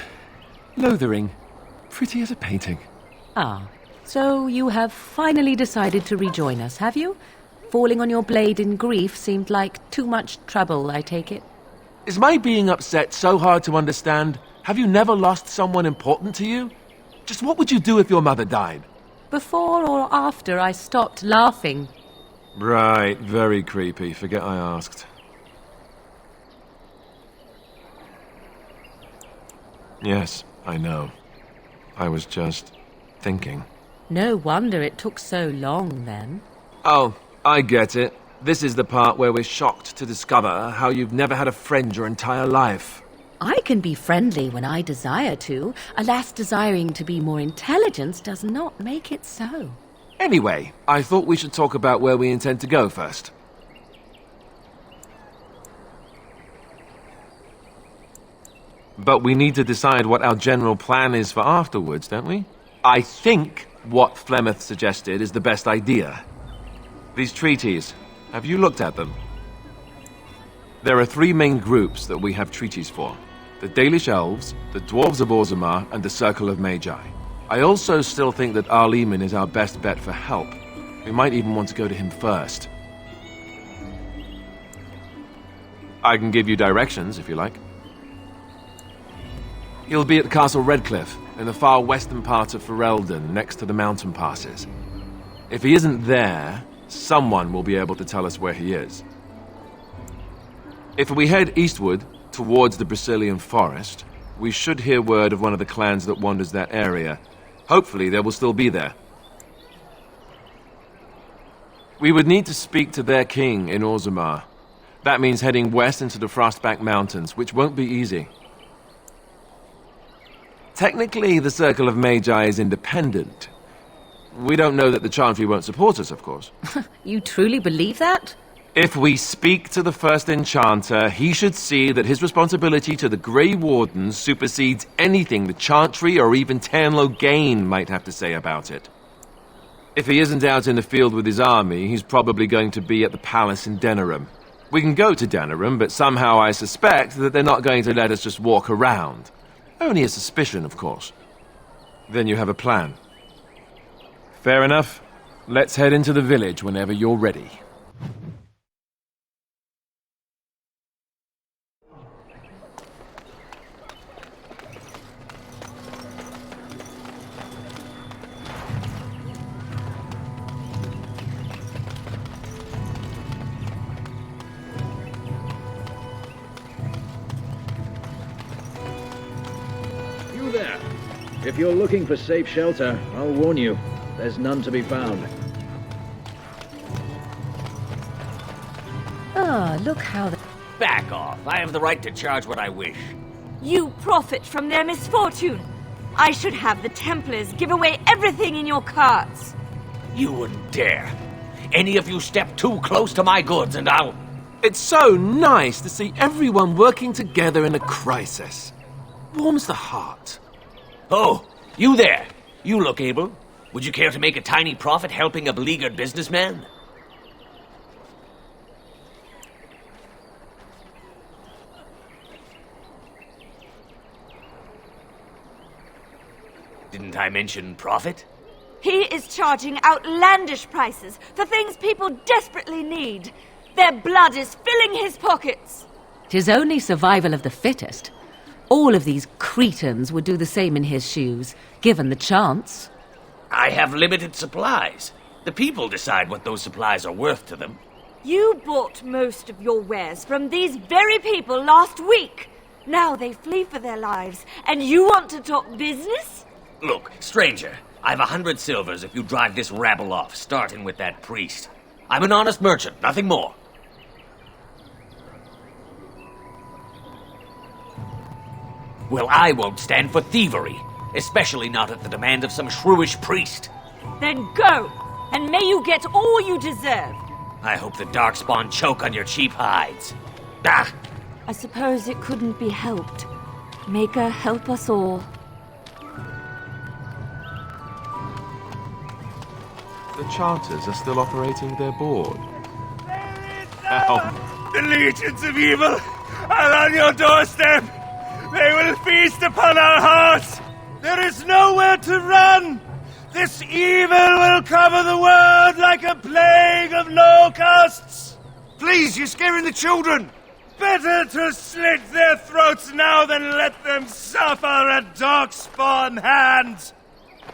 Lothering. Pretty as a painting. Ah, so you have finally decided to rejoin us, have you? Falling on your blade in grief seemed like too much trouble, I take it. Is my being upset so hard to understand? Have you never lost someone important to you? Just what would you do if your mother died? Before or after I stopped laughing? Right, very creepy. Forget I asked. Yes, I know. I was just thinking. No wonder it took so long, then. Oh, I get it. This is the part where we're shocked to discover how you've never had a friend your entire life. I can be friendly when I desire to. Alas, desiring to be more intelligent does not make it so. Anyway, I thought we should talk about where we intend to go first. But we need to decide what our general plan is for afterwards, don't we? I think what Flemeth suggested is the best idea. These treaties, have you looked at them? There are three main groups that we have treaties for. The Dalish Elves, the Dwarves of Orzammar, and the Circle of Magi. I also still think that Arleman is our best bet for help. We might even want to go to him first. I can give you directions, if you like. He'll be at Castle Redcliffe, in the far western part of Ferelden, next to the mountain passes. If he isn't there, someone will be able to tell us where he is. If we head eastward, towards the Brazilian forest, we should hear word of one of the clans that wanders that area. Hopefully they will still be there. We would need to speak to their king in Orzammar. That means heading west into the Frostback Mountains, which won't be easy. Technically, the Circle of Magi is independent. We don't know that the Chantry won't support us, of course. You truly believe that? If we speak to the first Enchanter, he should see that his responsibility to the Grey Wardens supersedes anything the Chantry or even Tern Loghain might have to say about it. If he isn't out in the field with his army, he's probably going to be at the palace in Denerim. We can go to Denerim, but somehow I suspect that they're not going to let us just walk around. Only a suspicion, of course. Then you have a plan. Fair enough. Let's head into the village whenever you're ready. You there! If you're looking for safe shelter, I'll warn you, there's none to be found. Ah, look how... Back off. I have the right to charge what I wish. You profit from their misfortune. I should have the Templars give away everything in your carts. You wouldn't dare. Any of you step too close to my goods and I'll... It's so nice to see everyone working together in a crisis. Warms the heart. Oh, you there. You look able. Would you care to make a tiny profit helping a beleaguered businessman? Didn't I mention profit? He is charging outlandish prices for things people desperately need. Their blood is filling his pockets. 'Tis only survival of the fittest. All of these cretins would do the same in his shoes, given the chance. I have limited supplies. The people decide what those supplies are worth to them. You bought most of your wares from these very people last week. Now they flee for their lives, and you want to talk business? Look, stranger, I've 100 silvers if you drive this rabble off, starting with that priest. I'm an honest merchant, nothing more. Well, I won't stand for thievery, especially not at the demand of some shrewish priest. Then go, and may you get all you deserve. I hope the Darkspawn choke on your cheap hides. Ah! I suppose it couldn't be helped. Maker, help us all. The charters are still operating their board. Ow. The legions of evil are on your doorstep. They will feast upon our hearts. There is nowhere to run. This evil will cover the world like a plague of locusts. Please, you're scaring the children. Better to slit their throats now than let them suffer at Darkspawn hands.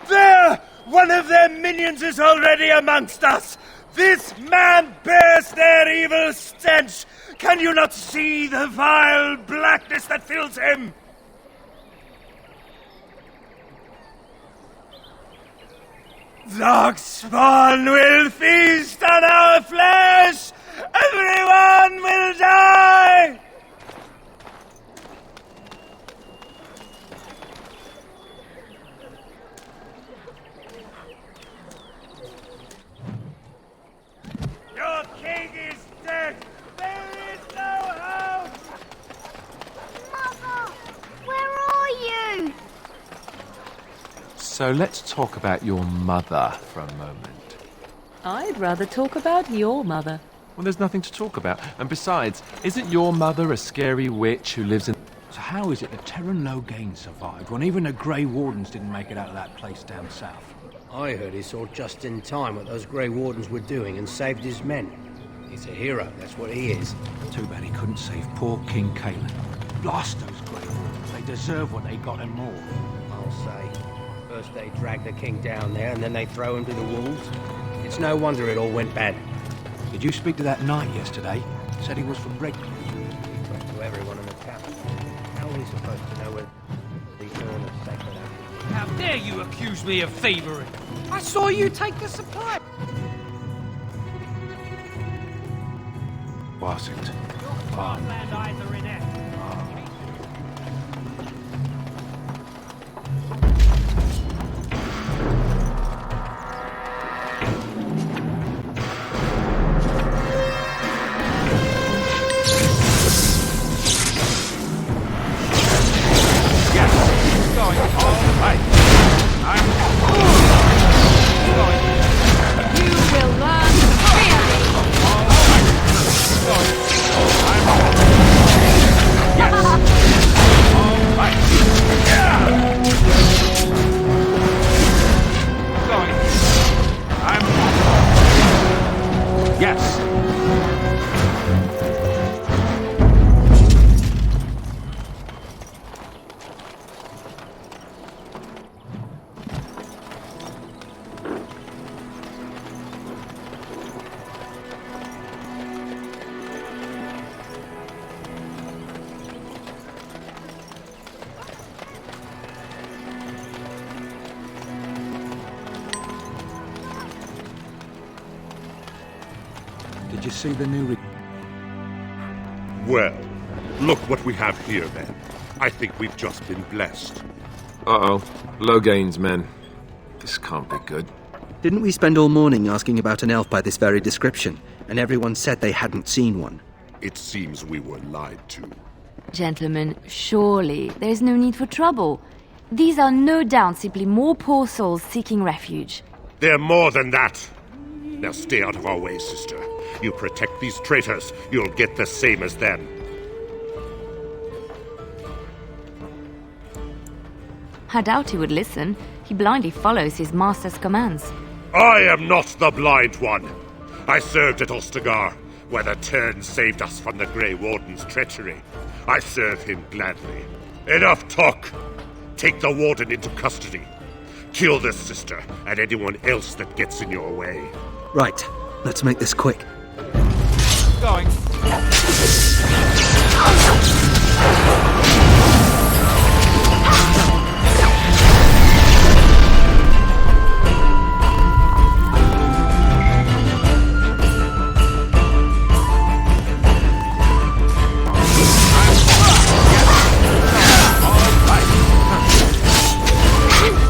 There! One of their minions is already amongst us! This man bears their evil stench! Can you not see the vile blackness that fills him? Darkspawn will feast on our flesh! Everyone will die! Your king is dead! There is no hope! Mother! Where are you? So let's talk about your mother for a moment. I'd rather talk about your mother. Well, there's nothing to talk about. And besides, isn't your mother a scary witch who lives in... So how is it that Terran Logain survived when even the Grey Wardens didn't make it out of that place down south? I heard he saw just in time what those Grey Wardens were doing and saved his men. He's a hero, that's what he is. Too bad he couldn't save poor King Cailan. Blast those Grey Wardens. They deserve what they got and more. I'll say. First they drag the king down there and then they throw him to the wolves. It's no wonder it all went bad. Did you speak to that knight yesterday? Said he was from Redcliffe. He talked to everyone in the town. How are we supposed to know where these doing a sacred act? How dare you accuse me of thievery? I saw you take the supply. Was it? Farmland eyes are in it. Did you see the new... Well, look what we have here, then. I think we've just been blessed. Uh-oh. Loghain's men. This can't be good. Didn't we spend all morning asking about an elf by this very description, and everyone said they hadn't seen one? It seems we were lied to. Gentlemen, surely there is no need for trouble. These are no doubt simply more poor souls seeking refuge. They're more than that. Now stay out of our way, sister. You protect these traitors, you'll get the same as them. I doubt he would listen. He blindly follows his master's commands. I am not the blind one. I served at Ostagar, where the Tern saved us from the Grey Wardens' treachery. I serve him gladly. Enough talk! Take the Warden into custody. Kill this sister and anyone else that gets in your way. Right, let's make this quick. Going.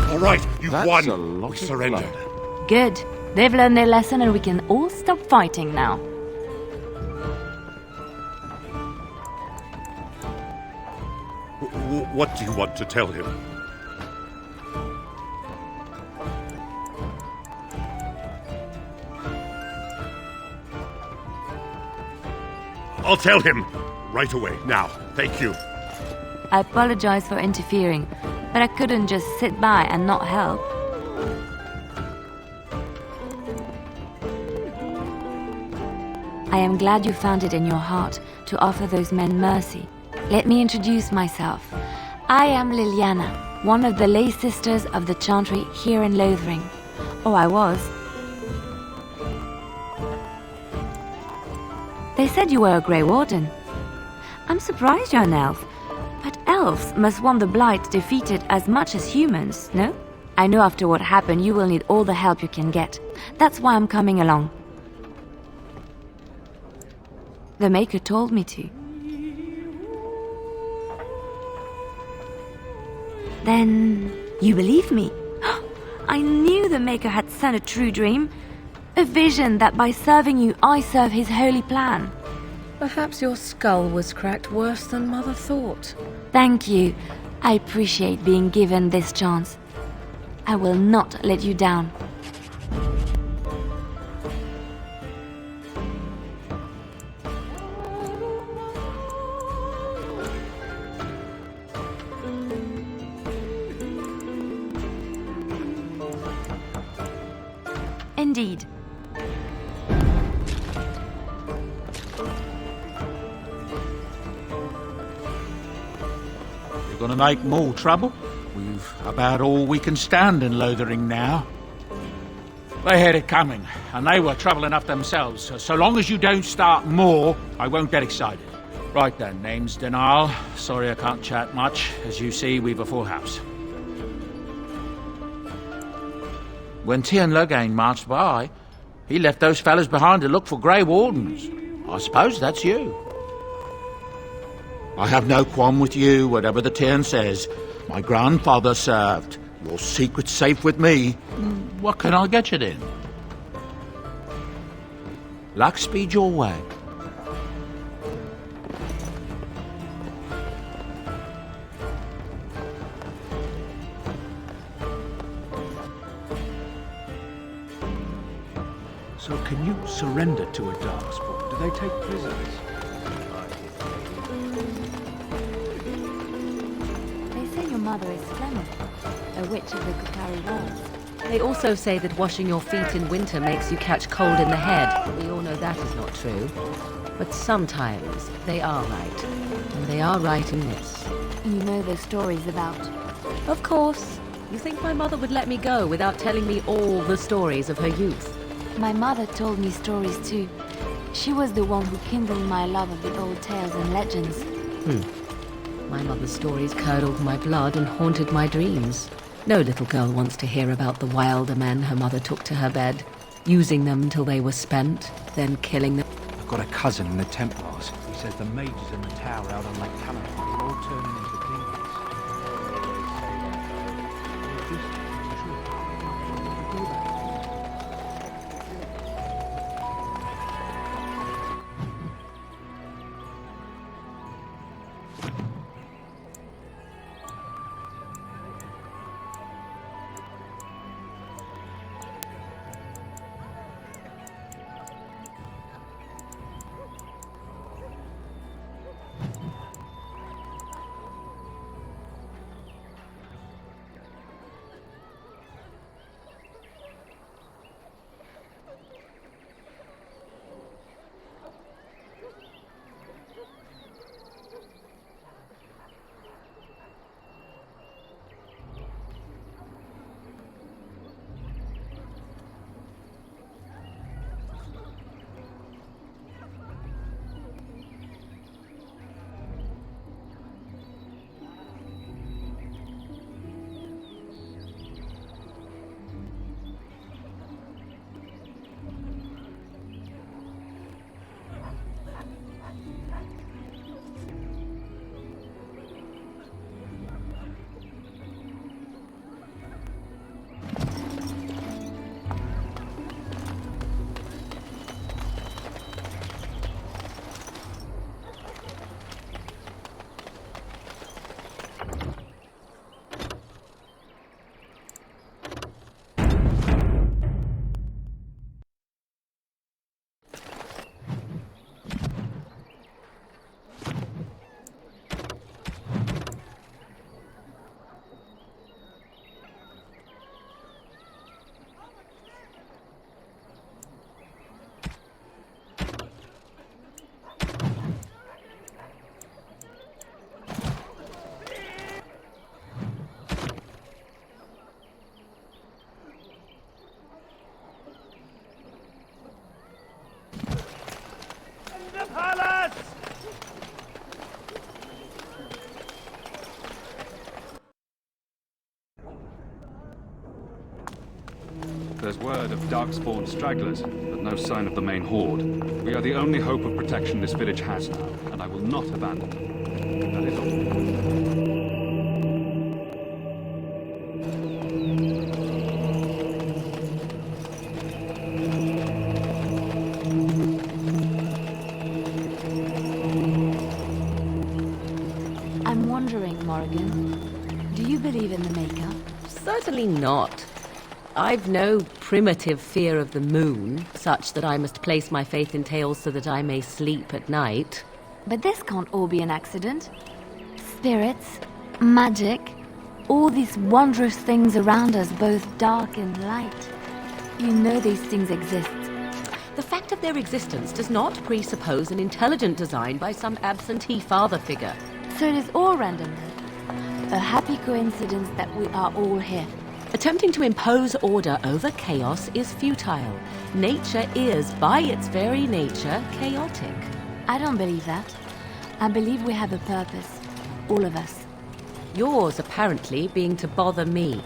All right, you've won. We surrender. Good. They've learned their lesson and we can all stop fighting now. What do you want to tell him? I'll tell him right away, now. Thank you. I apologize for interfering, but I couldn't just sit by and not help. I am glad you found it in your heart to offer those men mercy. Let me introduce myself. I am Liliana, one of the lay sisters of the Chantry here in Lothering. Oh, I was. They said you were a Grey Warden. I'm surprised you're an elf, but elves must want the Blight defeated as much as humans, no? I know after what happened you will need all the help you can get. That's why I'm coming along. The Maker told me to. Then you believe me? I knew the Maker had sent a true dream. A vision that by serving you, I serve his holy plan. Perhaps your skull was cracked worse than Mother thought. Thank you. I appreciate being given this chance. I will not let you down. Indeed. You're gonna make more trouble? We've about all we can stand in Lothering now. They had it coming, and they were trouble enough themselves. So long as you don't start more, I won't get excited. Right then, name's Denal. Sorry I can't chat much. As you see, we've a full house. When Tien Loghain marched by, he left those fellas behind to look for Grey Wardens. I suppose that's you. I have no qualm with you, whatever the Tien says. My grandfather served. Your secret's safe with me. What can I get you then? Luck speed your way. So can you surrender to a darkspawn? Do they take prisoners? They say your mother is Flemeth, a witch of the Kukari Walls. They also say that washing your feet in winter makes you catch cold in the head. We all know that is not true. But sometimes they are right. And they are right in this. You know those stories about... Of course. You think my mother would let me go without telling me all the stories of her youth? My mother told me stories too. She was the one who kindled my love of the old tales and legends. My mother's stories curdled my blood and haunted my dreams. No little girl wants to hear about the wilder men her mother took to her bed. using them till they were spent, then killing them. I've got a cousin in the Templars. He says the mages in the tower out on Lake California are all turning into demons. There's word of darkspawn stragglers, but no sign of the main horde. We are the only hope of protection this village has now, and I will not abandon it. That is all. I'm wondering, Morrigan, do you believe in the Maker? Certainly not. I've no primitive fear of the moon, such that I must place my faith in tales so that I may sleep at night. But this can't all be an accident. Spirits, magic, all these wondrous things around us, both dark and light. You know these things exist. The fact of their existence does not presuppose an intelligent design by some absentee father figure. So it is all random then. A happy coincidence that we are all here. Attempting to impose order over chaos is futile. Nature is, by its very nature, chaotic. I don't believe that. I believe we have a purpose. All of us. Yours, apparently, being to bother me.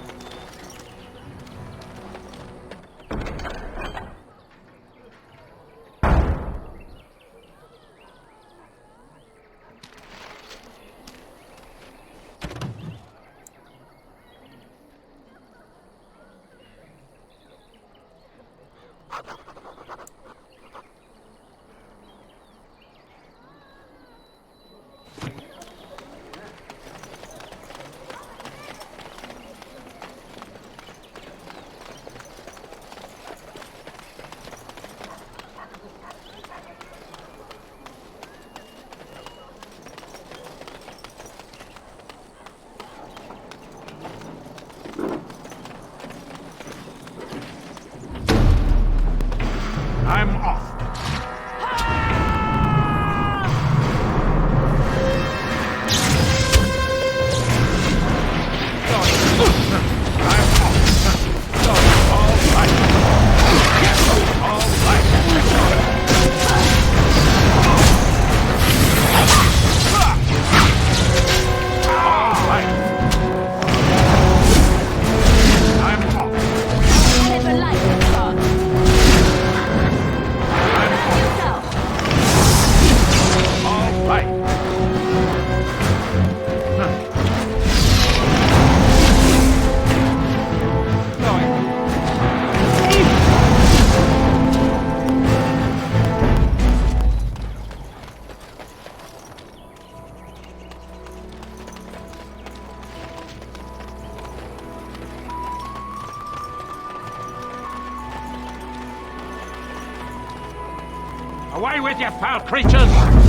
Away with you, foul creatures!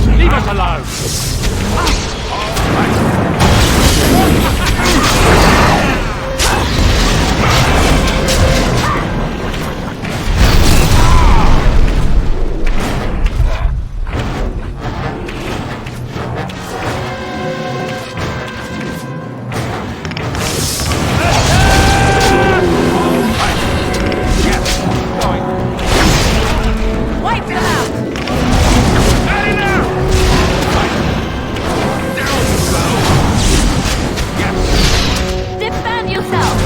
Leave us alone! Wipe them out! Defend yourself!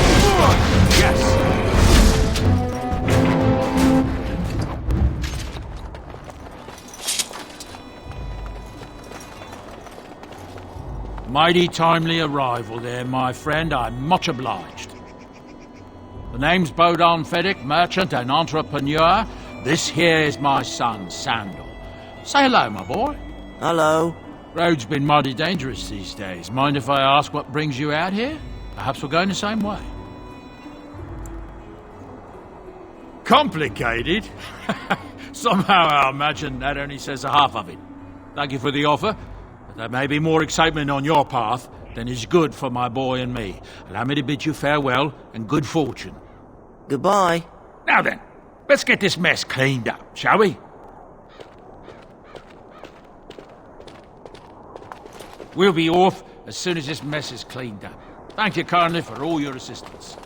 Mighty timely arrival there, my friend. I'm much obliged. The name's Bodon Feddick, merchant and entrepreneur. This here is my son, Sandal. Say hello, my boy. Hello. Road's been mighty dangerous these days. Mind if I ask what brings you out here? Perhaps we're going the same way. Complicated? Somehow I imagine that only says a half of it. Thank you for the offer, but there may be more excitement on your path than is good for my boy and me. Allow me to bid you farewell and good fortune. Goodbye. Now then, let's get this mess cleaned up, shall we? We'll be off as soon as this mess is cleaned up. Thank you kindly for all your assistance.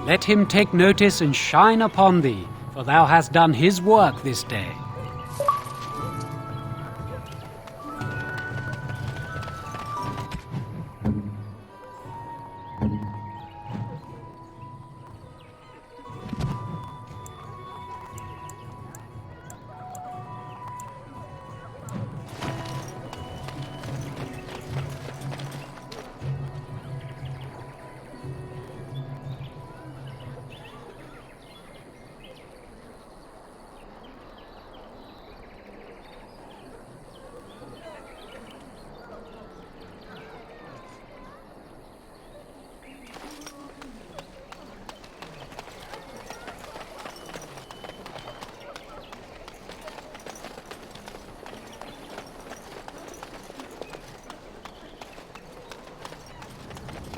Let him take notice and shine upon thee, for thou hast done his work this day.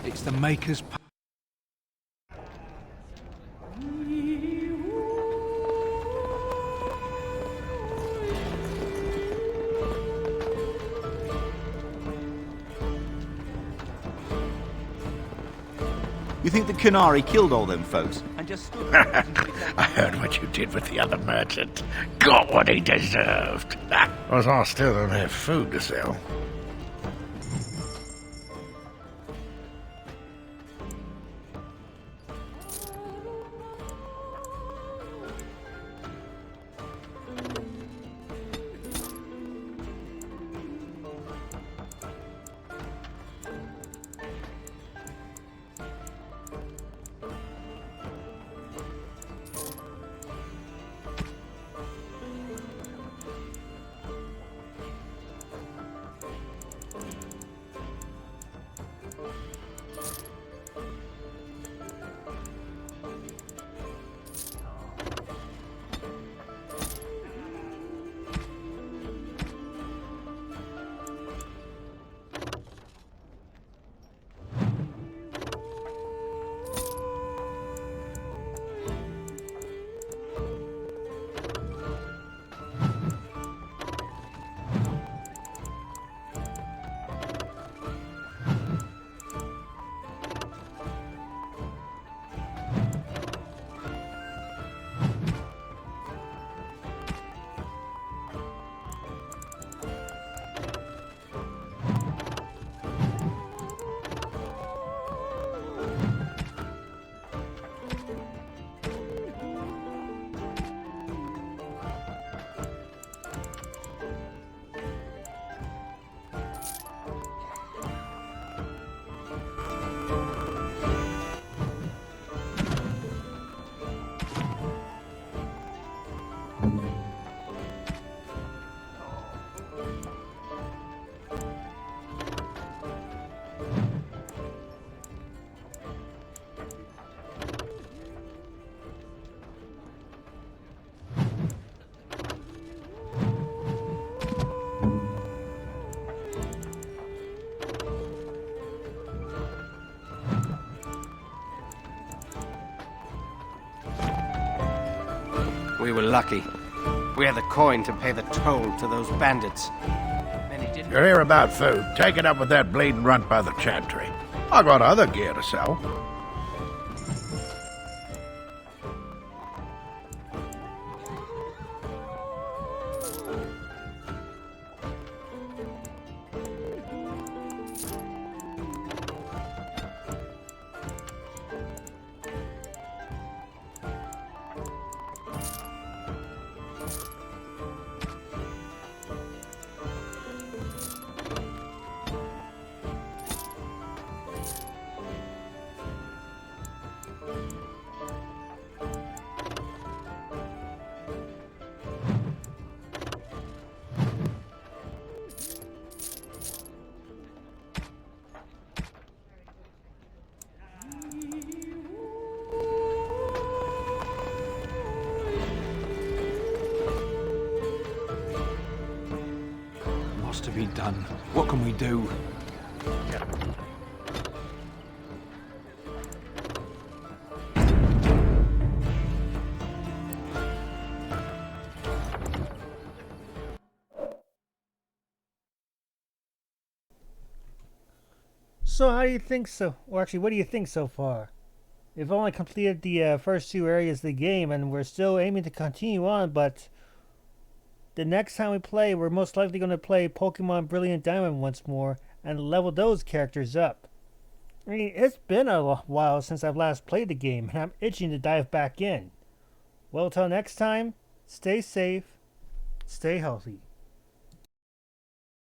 It's the Maker's... You think the Canary killed all them folks? And just stood there? I heard what you did with the other merchant. Got what he deserved. Was I still don't have food to sell. We were lucky. We had the coin to pay the toll to those bandits. You're here about food. Take it up with that bleeding runt by the chantry. I got other gear to sell. What's to be done? What can we do? So how do you think so? Or actually, what do you think so far? We've only completed the first 2 areas of the game, and we're still aiming to continue on, but the next time we play, we're most likely going to play Pokemon Brilliant Diamond once more and level those characters up. I mean, it's been a while since I've last played the game, and I'm itching to dive back in. Well, till next time, stay safe, stay healthy.